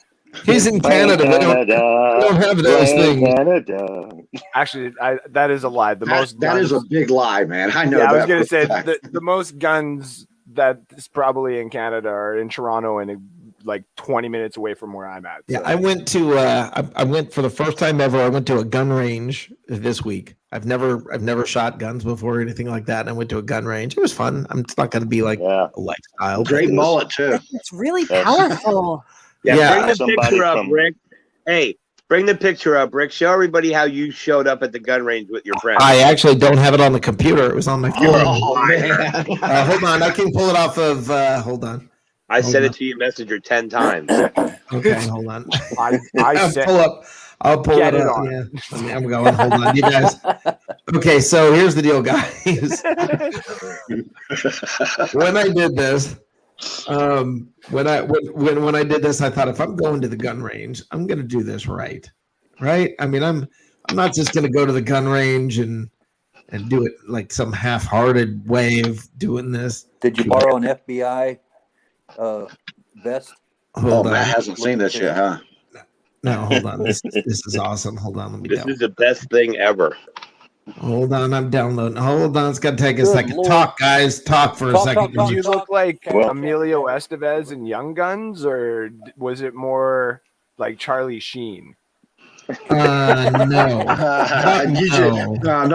He's in Canada. We don't have those things. Actually, that is a lie. That is a big lie, man. I know. Yeah, I was going to say the most guns that is probably in Canada are in Toronto and like 20 minutes away from where I'm at. So. Yeah, I went to I went for the first time ever. I went to a gun range this week. I've never shot guns before or anything like that. And I went to a gun range. It was fun. It's not going to be like a lifestyle. Great mullet too. It's really powerful. Yeah, bring the picture up, Rick. Hey, bring the picture up, Rick. Show everybody how you showed up at the gun range with your friends. I actually don't have it on the computer. It was on my phone. Oh, man. Hold on. I can pull it off of hold on. I sent it to you Messenger 10 times. Okay, hold on. I'll pull it up. Yeah. I'm going. Hold on, you guys. Okay, so here's the deal, guys. When I did this, when I did this, I thought if I'm going to the gun range, I'm going to do this right. I mean, I'm not just going to go to the gun range and do it like some half-hearted way of doing this. Did you borrow an FBI vest? Hold on. Matt hasn't seen this yet, huh? No, hold on. This is awesome. Hold on, let me. This is the best thing ever. Hold on, I'm downloading. Hold on, it's gonna take a second. Lord. Talk, guys. Talk for a second. Did you look like Emilio Estevez in Young Guns, or was it more like Charlie Sheen? No. No,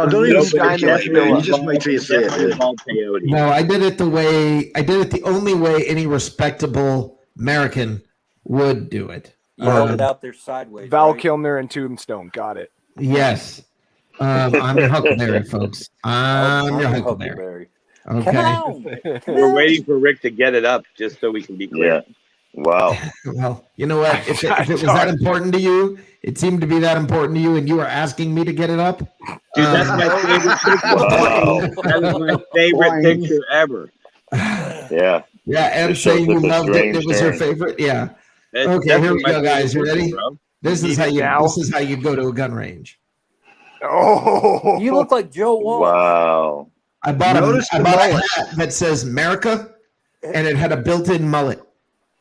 don't even say it. You just wait till you see it. No, I did it the only way any respectable American would do it. You held it out there sideways. Val Kilmer and Tombstone. Got it. Yes. I'm your Huckleberry, folks. I'm your Huckleberry. Okay. We're waiting for Rick to get it up just so we can be clear. Yeah. Wow. Well, you know what? If it was that important to you, it seemed to be that important to you, and you were asking me to get it up. Dude, that's my favorite picture. Wow. That is my favorite picture ever. Yeah. Yeah, and saying you loved it. It was your favorite. Yeah. Okay, here we go, guys. You ready? This is how you go to a gun range. Oh, you look like Joe Wall. Wow. I bought a hat that says America, and it had a built-in mullet.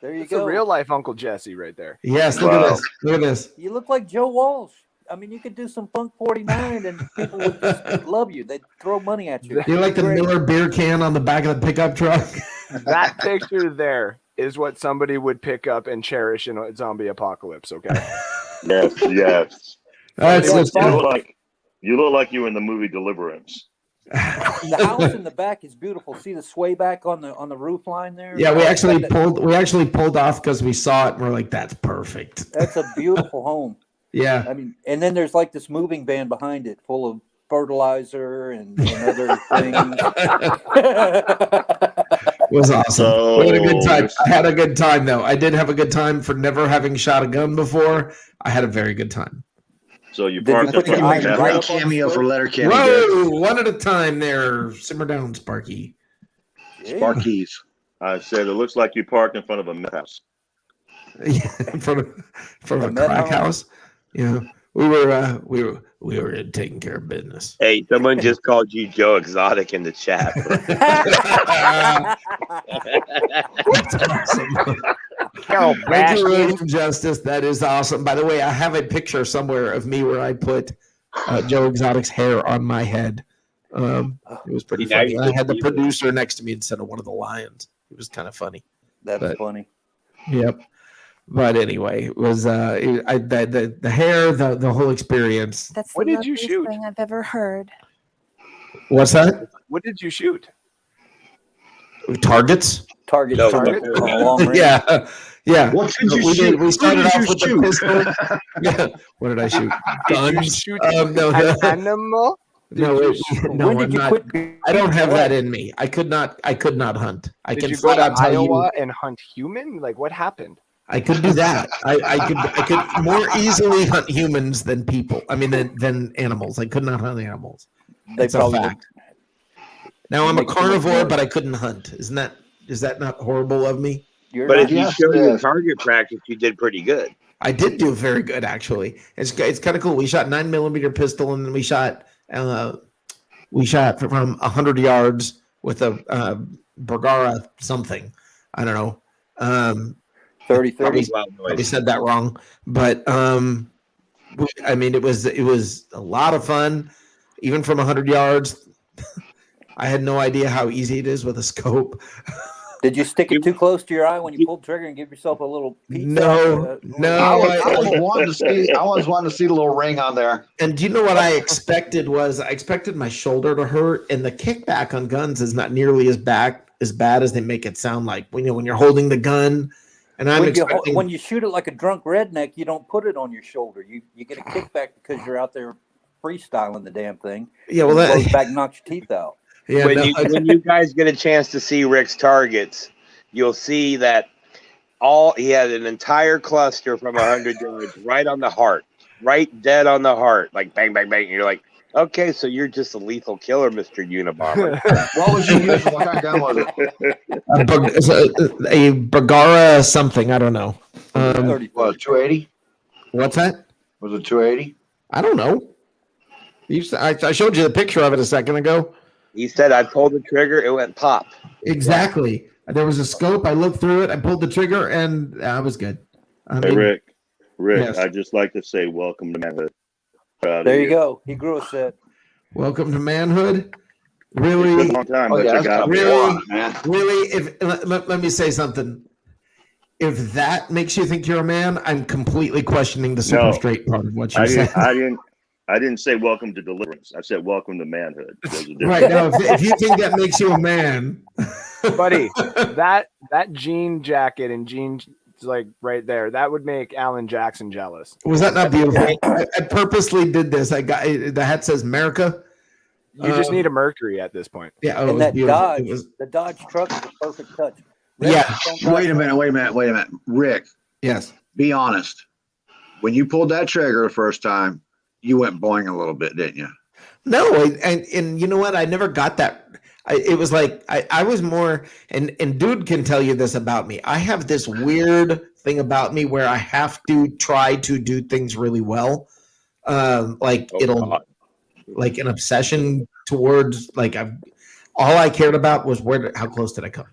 There you That's go. A real life Uncle Jesse right there. Yes, look at this. Look at this. You look like Joe Walsh. I mean, you could do some Funk 49 and people would just love you. They'd throw money at you. You're like the Miller beer can on the back of the pickup truck. That picture there is what somebody would pick up and cherish in a zombie apocalypse, okay? Yes. You look like you were in the movie Deliverance. The house in the back is beautiful. See the sway back on the roof line there? Yeah, we actually pulled off because we saw it and we're like, that's perfect. That's a beautiful home. Yeah. I mean, and then there's like this moving van behind it full of fertilizer and other things. It was awesome. We had a good time. I had a good time, though. I did have a good time for never having shot a gun before. I had a very good time. So you parked up a great cameo for Letterkenny. Whoa, one at a time there. Simmer down, Sparky. Sparkies. I said, it looks like you parked in front of a meth house. Yeah, in front of a crack house. Yeah. we were taking care of business. Hey, someone just called you Joe Exotic in the chat. That's awesome. Carol Thank you, Baskin. William Justice. That is awesome. By the way, I have a picture somewhere of me where I put Joe Exotic's hair on my head. It was pretty funny. I had the producer next to me instead of one of the lions. It was kind of funny. That's funny. Yep. But anyway, it was the hair, the whole experience. That's What the did you loveliest shoot? thing I've ever heard. What's that? What did you shoot? Targets? Target. No, Target. no. On a long range. Yeah. Yeah. What did you we shoot? We started Who off did with you the shoot? pistol. Yeah. What did I shoot? Did you Guns? shoot No, an animal? no, no, When did I'm you not. quit? I don't have that in me. I could not hunt. I Did can you go flat to out tell Iowa you and hunt human? Like, what happened? I could do that. I could more easily hunt humans than people. I mean than animals. I could not hunt animals. They It's a probably fact. Now I'm a make too much carnivore, noise. but I couldn't hunt. Is that not horrible of me? You're But not, if you Yes, show it your is. target practice, you did pretty good. I did do very good actually. It's kind of cool. We shot 9mm pistol, and then we shot from 100 yards with a Bergara something. I don't know. 30-30. Probably said that wrong, but I mean it was a lot of fun, even from 100 yards. I had no idea how easy it is with a scope. Did you stick it too close to your eye when you pulled the trigger and give yourself a little piece? No. I was wanting to see. I was wanting to see the little ring on there. And do you know what I expected was I expected my shoulder to hurt, and the kickback on guns is not nearly as bad as they make it sound like. When you're holding the gun, and I'm expecting When you shoot it like a drunk redneck, you don't put it on your shoulder. You get a kickback because you're out there freestyling the damn thing. Yeah, well, it goes back and knocks your teeth out. Yeah, when you guys get a chance to see Rick's targets, you'll see that he had an entire cluster from 100 yards right on the heart, right dead on the heart, like bang, bang, bang. And you're like, okay, so you're just a lethal killer, Mr. Unabomber. What was you using? What kind of gun was it? a Bergara something. I don't know. Was it 280? What's that? Was it 280? I don't know. I showed you the picture of it a second ago. He said, I pulled the trigger, it went pop. Exactly. There was a scope. I looked through it. I pulled the trigger, and I was good. Hey, Rick, yes. I'd just like to say welcome to manhood. There you go. He grew a set. Welcome to manhood. Really? It's been a long time, but you got Really? If let me say something. If that makes you think you're a man, I'm completely questioning the super straight part of what you said. I didn't say welcome to deliverance. I said welcome to manhood. Right now, if you think that makes you a man, buddy, that jean jacket and jeans like right there, that would make Alan Jackson jealous. Was that not beautiful? I purposely did this. I got the hat says America. You just need a Mercury at this point. Yeah, and that Dodge, the Dodge truck is a perfect touch. Rick, yeah. Wait a minute, Rick. Yes. Be honest. When you pulled that trigger the first time, you went boing a little bit, didn't you? No, and you know what? I never got that. It was like I was more, and dude can tell you this about me. I have this weird thing about me where I have to try to do things really well. Like an obsession towards all I cared about was how close did I come?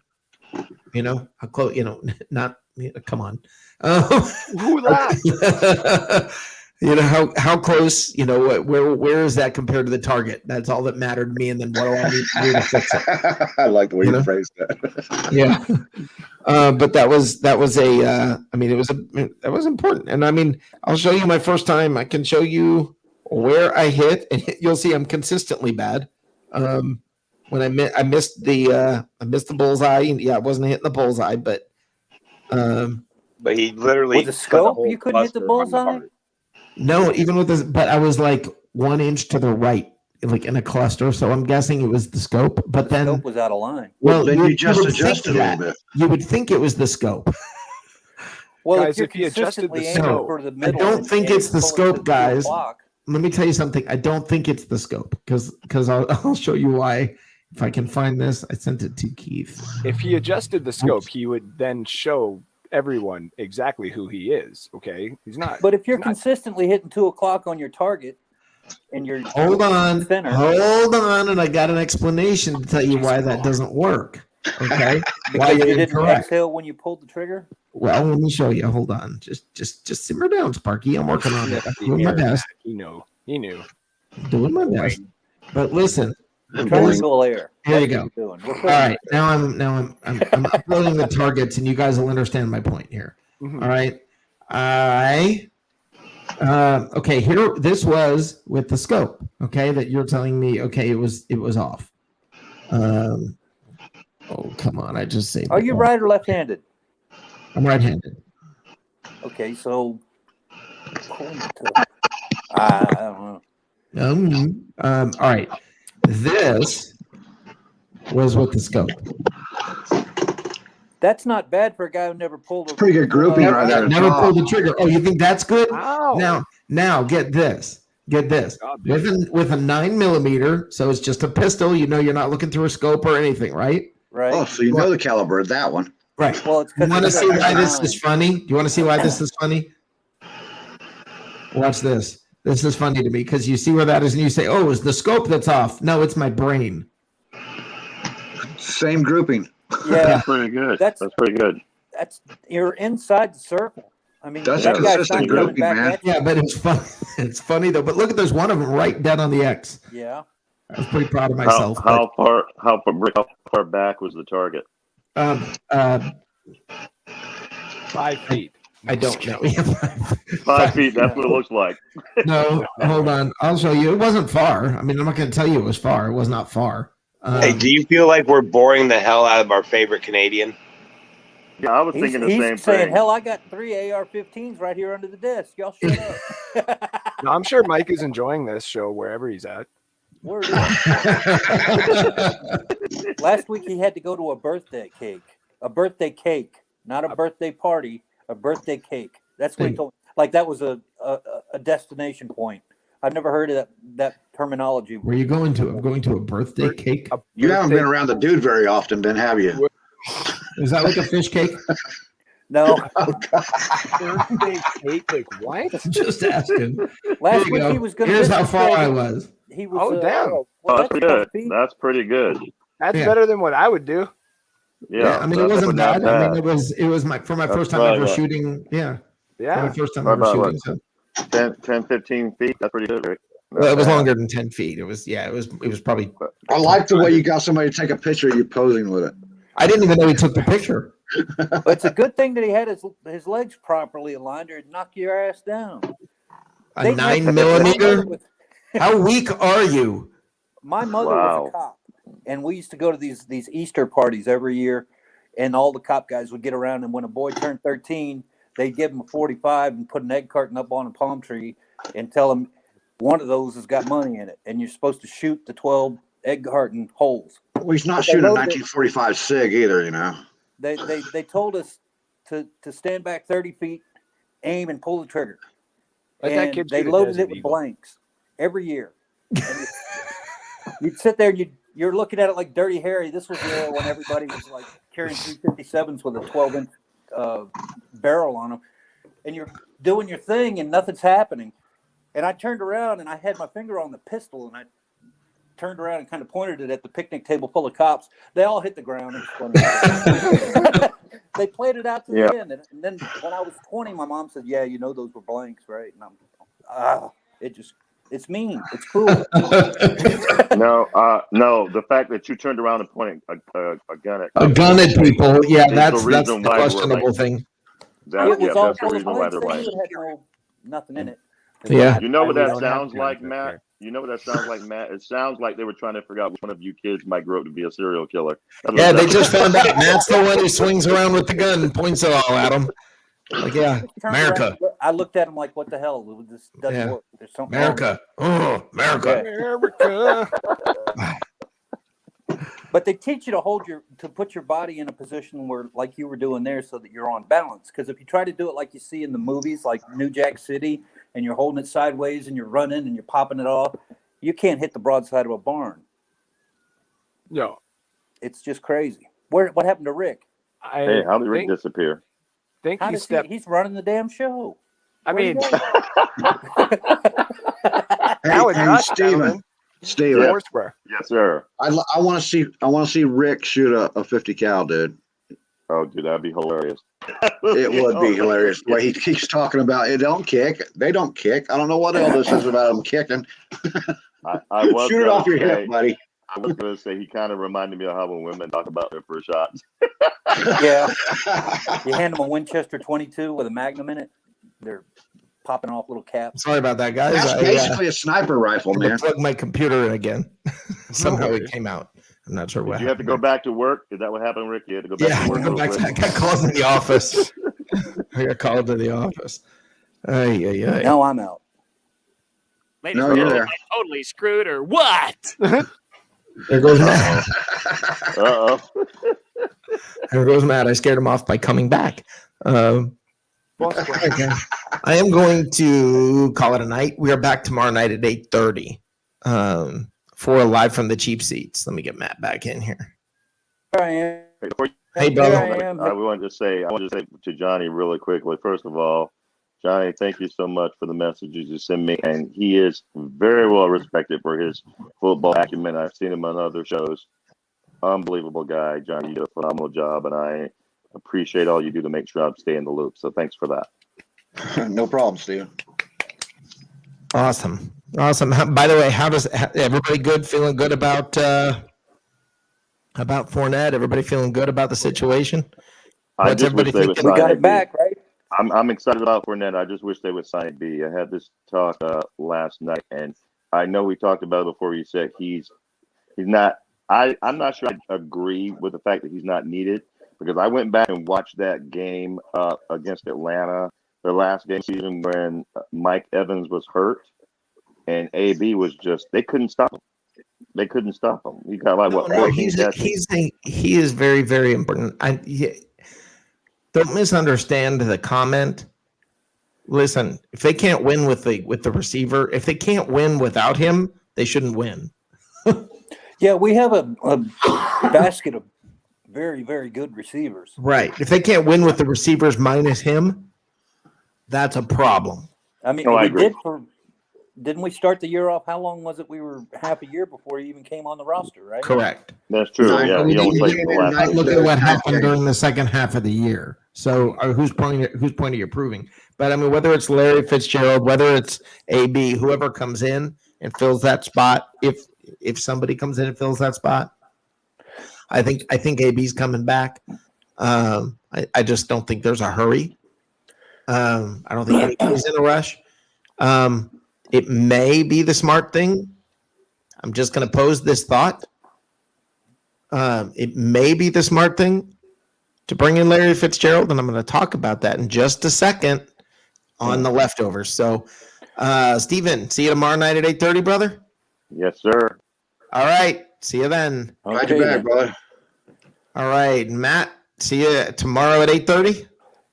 How close? Not come on. Who laughed? How close, where is that compared to the target? That's all that mattered to me. And then what do I need to do to fix it? I like the way you phrased that. Yeah. But that was that was important. And I mean, I'll show you my first time. I can show you where I hit, and you'll see I'm consistently bad. When I missed the bullseye. Yeah, I wasn't hitting the bullseye, but he literally with the scope, you couldn't hit the bullseye. No, even with this, but I was like 1 inch to the right, like in a cluster. So I'm guessing it was the scope. But then the scope was out of line. Well, then you just adjusted a little bit. You would think it was the scope. Well, guys, if you adjusted the scope, for the middle, I don't think it's the scope, guys. Block. Let me tell you something. I don't think it's the scope because I'll show you why. If I can find this, I sent it to Keith. If he adjusted the scope, he would then show everyone exactly who he is. Okay, he's not. But if you're he's not- consistently hitting 2 o'clock on your target, and you're Hold on, thinner, and I got an explanation to tell you why that doesn't work. Okay, why because you you're didn't incorrect. exhale when you pulled the trigger. Well, let me show you. Hold on, just simmer down, Sparky. I'm working on it. I'm doing my best. He knew. He knew. Doing my best. But listen, Triangle air. here you That's go. what you're doing. All right, now I'm uploading the targets, and you guys will understand my point here. Mhm. All right, okay. Here, this was with the scope. Okay, that you're telling me. Okay, it was off. Oh, come on! I just saved. Are you right or left-handed? I'm right-handed. Okay, so I don't know. All right. This was with the scope. That's not bad for a guy who never pulled a Pretty good grouping right there. Never pulled the trigger. Oh, you think that's good? Ow. Now get this. Get this. With a 9mm, so it's just a pistol. You know, you're not looking through a scope or anything, right? Right. Oh, so you know the caliber of that one. Right. Well, it's You want to because see why this is funny? Do you want to see why this is funny? Watch this. This is funny to me because you see where that is, and you say, "Oh, it's the scope that's off." No, it's my brain. Same grouping. Yeah, That's pretty good. That's pretty good. That's you're inside the circle. I mean, That's that guy's consistent not coming grouping, back man. at you. Yeah, but it's fun. It's funny though. But look at there's one of them right dead on the X. Yeah. I was pretty proud of myself. How far back was the target? 5 feet. I don't know. 5 feet. That's what it looks like. No, hold on. I'll show you. It wasn't far. I mean, I'm not going to tell you it was far. It was not far. Hey, do you feel like we're boring the hell out of our favorite Canadian? Yeah, I was thinking the same He's saying, thing. hell, I got 3 AR-15s right here under the desk. Y'all shut up. No, I'm sure Mike is enjoying this show wherever he's at. Word is. Last week he had to go to a birthday cake, not a birthday party, a birthday cake. That's what he told me. Like that was a destination point. I've never heard of that terminology. Where are you going to? I'm going to a birthday cake. You haven't been around the dude very often, Ben, have you? Is that like a fish cake? No. Birthday cake? Like what? Just asking. Last week he was going to. Here's how far I was. He was. Oh damn! That's pretty good. That's pretty good. That's better than what I would do. Yeah, I mean, it wasn't bad. I mean, it was my first time ever shooting. Yeah. Yeah. My first time ever shooting. So. 10, 15 feet. That's pretty good, Rick. Well, it was longer than 10 feet. It was probably. I like the way you got somebody to take a picture of you posing with it. I didn't even know he took the picture. But it's a good thing that he had his legs properly aligned, or it'd knock your ass down. A 9mm? How weak are you? My mother was a cop, and we used to go to these Easter parties every year, and all the cop guys would get around, and when a boy turned 13, they'd give him a 45 and put an egg carton up on a palm tree and tell him one of those has got money in it, and you're supposed to shoot the 12 egg carton holes. Well, he's not shooting a 1945 SIG either, you know. They told us to stand back 30 feet, aim, and pull the trigger. And they loaded it with blanks every year. You'd sit there and you're looking at it like Dirty Harry. This was the era when everybody was like carrying 357s with a 12-inch barrel on them, and you're doing your thing and nothing's happening. And I turned around and I had my finger on the pistol, and I turned around and kind of pointed it at the picnic table full of cops. They all hit the ground. They played it out to the end. And then when I was 20, my mom said, "Yeah, you know those were blanks, right?" And it's mean. It's cruel. No. The fact that you turned around and pointed a gun at people, yeah, that's the the questionable thing. That's the reason why they're right. Nothing in it. Yeah. You know what that sounds like, Matt? You know what that sounds like, Matt? It sounds like they were trying to figure out which one of you kids might grow up to be a serial killer. Yeah, they just found out Matt's the one who swings around with the gun and points it all at him. Like, yeah, America. I looked at him like, what the hell? This doesn't work. There's something America. Oh, America. America. But they teach you to put your body in a position where, like you were doing there, so that you're on balance. Because if you try to do it like you see in the movies, like New Jack City, and you're holding it sideways and you're running and you're popping it off, you can't hit the broadside of a barn. No. It's just crazy. What happened to Rick? Hey, how did Rick disappear? think How he does stepped. he's running the damn show. I Where'd he mean, go? now it's Hey, us, Steven. gentlemen. Steven, Yeah. Foursquare. Yes, sir. I want to see Rick shoot a 50 cal, dude. Oh, dude, that'd be hilarious. It would be hilarious the way he keeps talking about it. Don't kick. They don't kick. I don't know what the hell this is about them kicking. I was Shoot it gonna off your say- hip, buddy. I was going to say he kind of reminded me of how when women talk about their first shots. Yeah. You hand them a Winchester 22 with a Magnum in it. They're popping off little caps. Sorry about that, guys. That's basically a sniper rifle, had to man. plug my computer in again. Somehow worries. it came out. I'm not sure what Did you have to go happened. back to work? Is that what happened, Rick? You had to go back Yeah, to I work got real back to, I quick? got called to the office. I got called to the office. Ay, ay, ay. Now I'm out. Ladies No, and you're gentlemen, there. am I totally screwed or what? There goes Matt. Uh-oh. There goes Matt. I scared him off by coming back. Foursquare. Okay. I am going to call it a night. We are back tomorrow night at 8:30 for a live from the cheap seats. Let me get Matt back in here. Here I am. Before you Hey, Here brother. I am. I want to say to Johnny really quickly. First of all, Johnny, thank you so much for the messages you send me, and he is very well respected for his football acumen. I've seen him on other shows. Unbelievable guy, Johnny. You do a phenomenal job, and I appreciate all you do to make sure I stay in the loop. So thanks for that. No problem, Steven. Awesome. By the way, how does everybody good? Feeling good about Fournette? Everybody feeling good about the situation? I What's just wish everybody they would thinking? We sign got a it back, right? I'm excited about Fournette. I just wish they would sign B. I had this talk last night, and I know we talked about it before. You said he's not. I'm not sure I agree with the fact that he's not needed, because I went back and watched that game against Atlanta, the last game season when Mike Evans was hurt, and AB was just, they couldn't stop him. He got like what? 14 catches? He is very, very important. Don't misunderstand the comment. Listen, if they can't win with the receiver, if they can't win without him, they shouldn't win. Yeah, we have a basket of very, very good receivers. Right. If they can't win with the receivers minus him, that's a problem. I mean, No, I we agree. didn't we start the year off? How long was it? We were half a year before he even came on the roster, right? Correct. That's true. Nine- Yeah, he only played for the last. Look at what happened during the second half of the year. So whose point are you proving? But I mean, whether it's Larry Fitzgerald, whether it's AB, whoever comes in and fills that spot, if somebody comes in and fills that spot, I think AB's coming back. I just don't think there's a hurry. I don't think anybody's in a rush. It may be the smart thing. I'm just going to pose this thought. It may be the smart thing to bring in Larry Fitzgerald, and I'm going to talk about that in just a second on the leftovers. So, Steven, see you tomorrow night at 8:30, brother. Yes, sir. All right. See you then. Glad you're back, brother. All right. Matt, see you tomorrow at 8:30.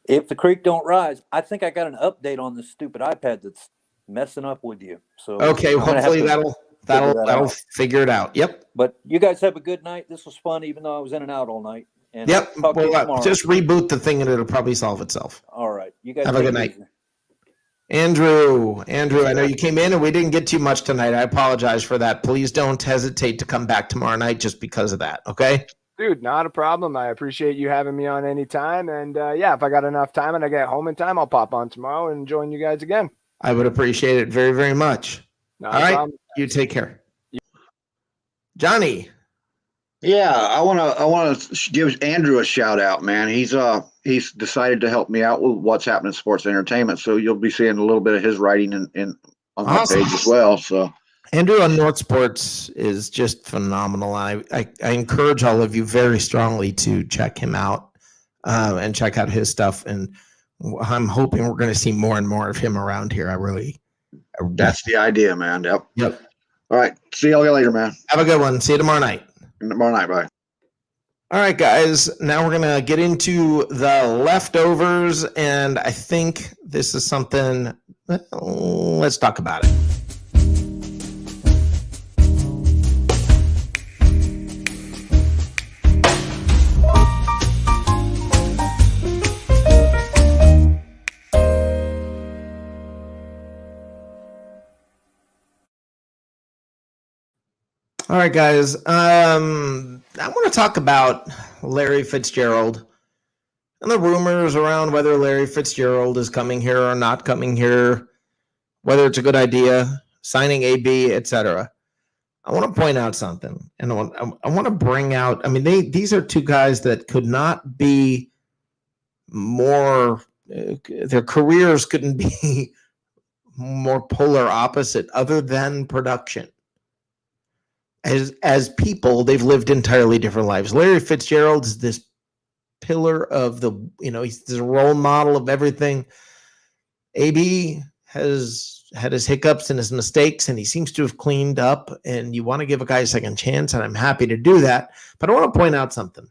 If the creek don't rise, I think I got an update on this stupid iPad that's messing up with you. So Okay. I'm gonna have Hopefully to that'll that out. figure it out. Yep. But you guys have a good night. This was fun, even though I was in and out all night. And Yep. I'll talk to you Well, tomorrow. just reboot the thing and it'll probably solve itself. All right. You guys Have a take good it night. easy. Andrew, I know you came in and we didn't get too much tonight. I apologize for that. Please don't hesitate to come back tomorrow night just because of that. Okay. Dude, not a problem. I appreciate you having me on anytime. And yeah, if I got enough time and I get home in time, I'll pop on tomorrow and join you guys again. I would appreciate it very, very much. Not All a right. problem. You take care. Johnny. Yeah, I want to give Andrew a shout out, man. He's decided to help me out with what's happening in sports entertainment. So you'll be seeing a little bit of his writing on my Awesome. page as well. So Andrew on North Sports is just phenomenal. I encourage all of you very strongly to check him out and check out his stuff. And I'm hoping we're going to see more and more of him around here. that's the idea, man. Yep. Yep. All right. See y'all later, man. Have a good one. See you tomorrow night. Tomorrow night. Bye. All right, guys. Now we're going to get into the leftovers. And I think this is something, let's talk about it. All right, guys. I want to talk about Larry Fitzgerald and the rumors around whether Larry Fitzgerald is coming here or not coming here, whether it's a good idea, signing AB, etc. I want to point out something, and I want to bring out. I mean, these are two guys that could not be more. Their careers couldn't be more polar opposite, other than production. As people, they've lived entirely different lives. Larry Fitzgerald is this pillar of the, he's this role model of everything. AB has had his hiccups and his mistakes, and he seems to have cleaned up, and you want to give a guy a second chance, and I'm happy to do that. But I want to point out something,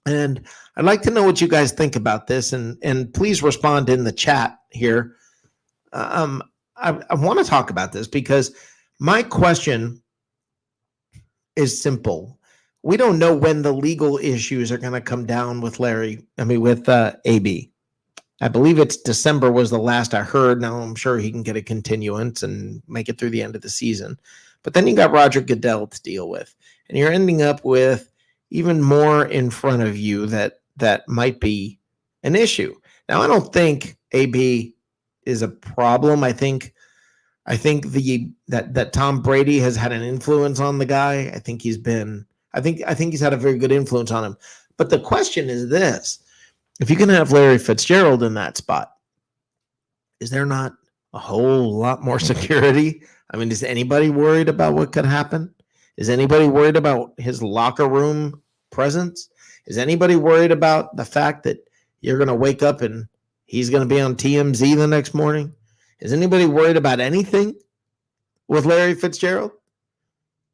and I'd like to know what you guys think about this, and please respond in the chat here. I want to talk about this because my question is simple. We don't know when the legal issues are going to come down with with AB. I believe it's December was the last I heard. Now I'm sure he can get a continuance and make it through the end of the season. But then you got Roger Goodell to deal with, and you're ending up with even more in front of you that might be an issue. Now, I don't think AB is a problem. I think that Tom Brady has had an influence on the guy. I think he's had a very good influence on him. But the question is this: if you can have Larry Fitzgerald in that spot, is there not a whole lot more security? I mean, is anybody worried about what could happen? Is anybody worried about his locker room presence? Is anybody worried about the fact that you're going to wake up and he's going to be on TMZ the next morning? Is anybody worried about anything with Larry Fitzgerald?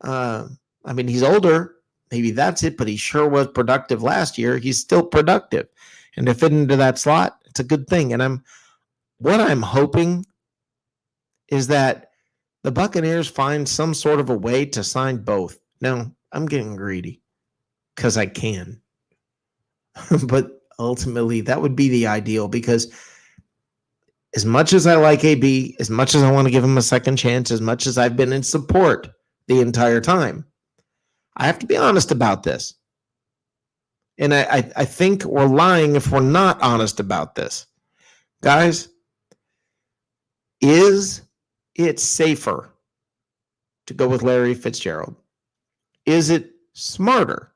I mean, he's older. Maybe that's it, but he sure was productive last year. He's still productive. And to fit into that slot, it's a good thing. And what I'm hoping is that the Buccaneers find some sort of a way to sign both. Now, I'm getting greedy because I can. But ultimately, that would be the ideal, because as much as I like AB, as much as I want to give him a second chance, as much as I've been in support the entire time, I have to be honest about this. And I think we're lying if we're not honest about this. Guys, is it safer to go with Larry Fitzgerald? Is it smarter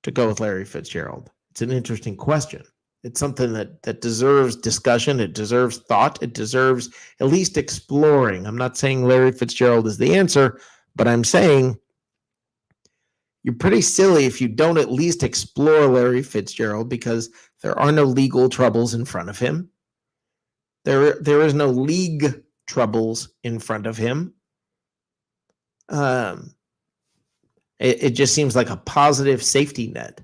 to go with Larry Fitzgerald? It's an interesting question. It's something that deserves discussion. It deserves thought. It deserves at least exploring. I'm not saying Larry Fitzgerald is the answer, but I'm saying you're pretty silly if you don't at least explore Larry Fitzgerald, because there are no legal troubles in front of him. There is no league troubles in front of him. It just seems like a positive safety net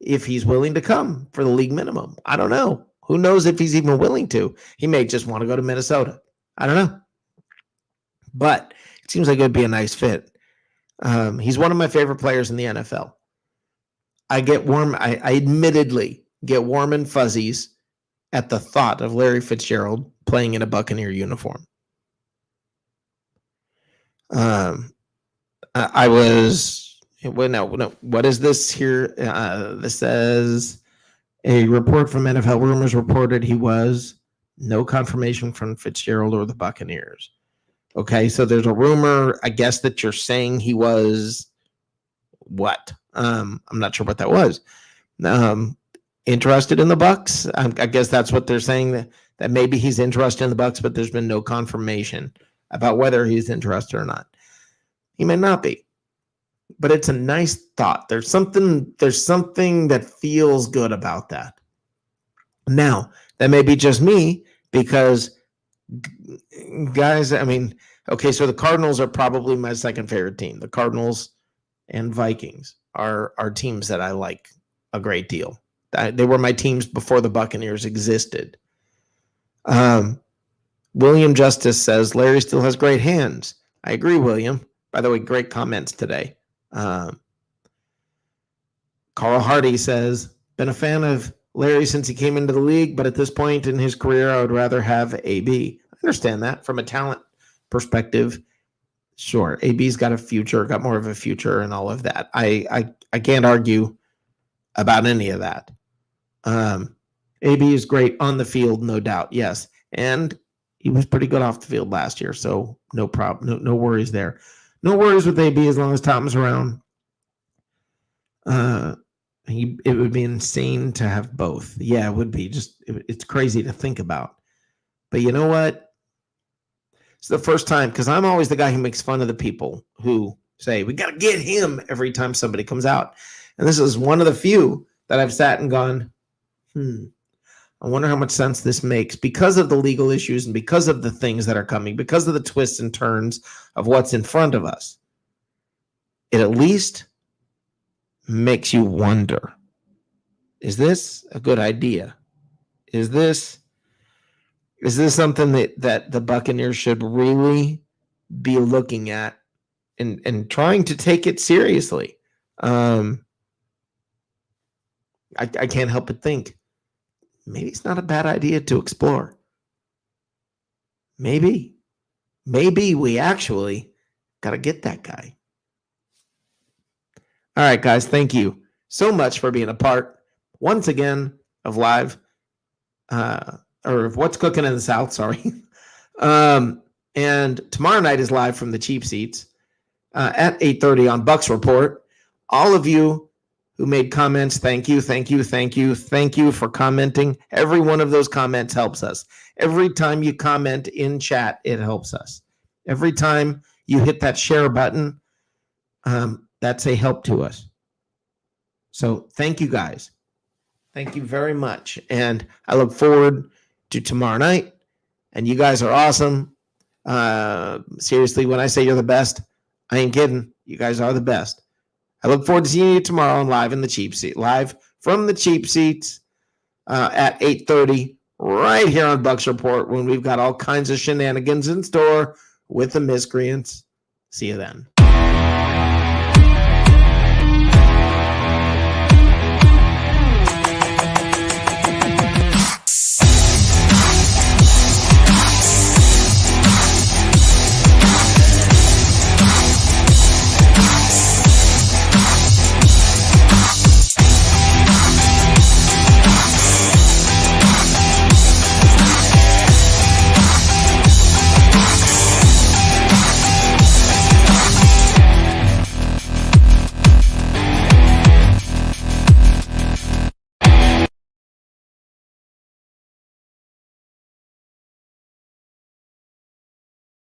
if he's willing to come for the league minimum. I don't know. Who knows if he's even willing to? He may just want to go to Minnesota. I don't know. But it seems like it would be a nice fit. He's one of my favorite players in the NFL. I admittedly get warm and fuzzies at the thought of Larry Fitzgerald playing in a Buccaneer uniform. What is this here? This says a report from NFL Rumors reported he was. No confirmation from Fitzgerald or the Buccaneers. Okay, so there's a rumor, I guess, that you're saying he was what? I'm not sure what that was. Interested in the Bucs? I guess that's what they're saying, that maybe he's interested in the Bucs, but there's been no confirmation about whether he's interested or not. He may not be, but it's a nice thought. There's something that feels good about that. Now, that may be just me, because guys, I mean, okay, so the Cardinals are probably my second favorite team. The Cardinals and Vikings are teams that I like a great deal. They were my teams before the Buccaneers existed. William Justice says Larry still has great hands. I agree, William. By the way, great comments today. Carl Hardy says, been a fan of Larry since he came into the league, but at this point in his career, I would rather have AB. I understand that from a talent perspective. Sure, AB's got a future, got more of a future, and all of that. I can't argue about any of that. AB is great on the field, no doubt. Yes, and he was pretty good off the field last year, so no problem, no worries there. No worries with AB as long as Tom's around. It would be insane to have both. Yeah, it would be. It's crazy to think about. But you know what? It's the first time, because I'm always the guy who makes fun of the people who say, we got to get him every time somebody comes out. And this is one of the few that I've sat and gone, I wonder how much sense this makes because of the legal issues and because of the things that are coming, because of the twists and turns of what's in front of us. It at least makes you wonder, is this a good idea? Is this something that the Buccaneers should really be looking at and trying to take it seriously? I can't help but think maybe it's not a bad idea to explore. Maybe we actually got to get that guy. All right, guys, thank you so much for being a part once again of live or of What's Cooking in the South, sorry. And tomorrow night is live from the cheap seats at 8:30 on Bucs Report. All of you who made comments, thank you for commenting. Every one of those comments helps us. Every time you comment in chat, it helps us. Every time you hit that share button, that's a help to us. So thank you guys. Thank you very much. And I look forward to tomorrow night. And you guys are awesome. Seriously, when I say you're the best, I ain't kidding. You guys are the best. I look forward to seeing you tomorrow and live in the cheap seat. Live from the cheap seats at 8:30 right here on Bucs Report when we've got all kinds of shenanigans in store with the miscreants. See you then.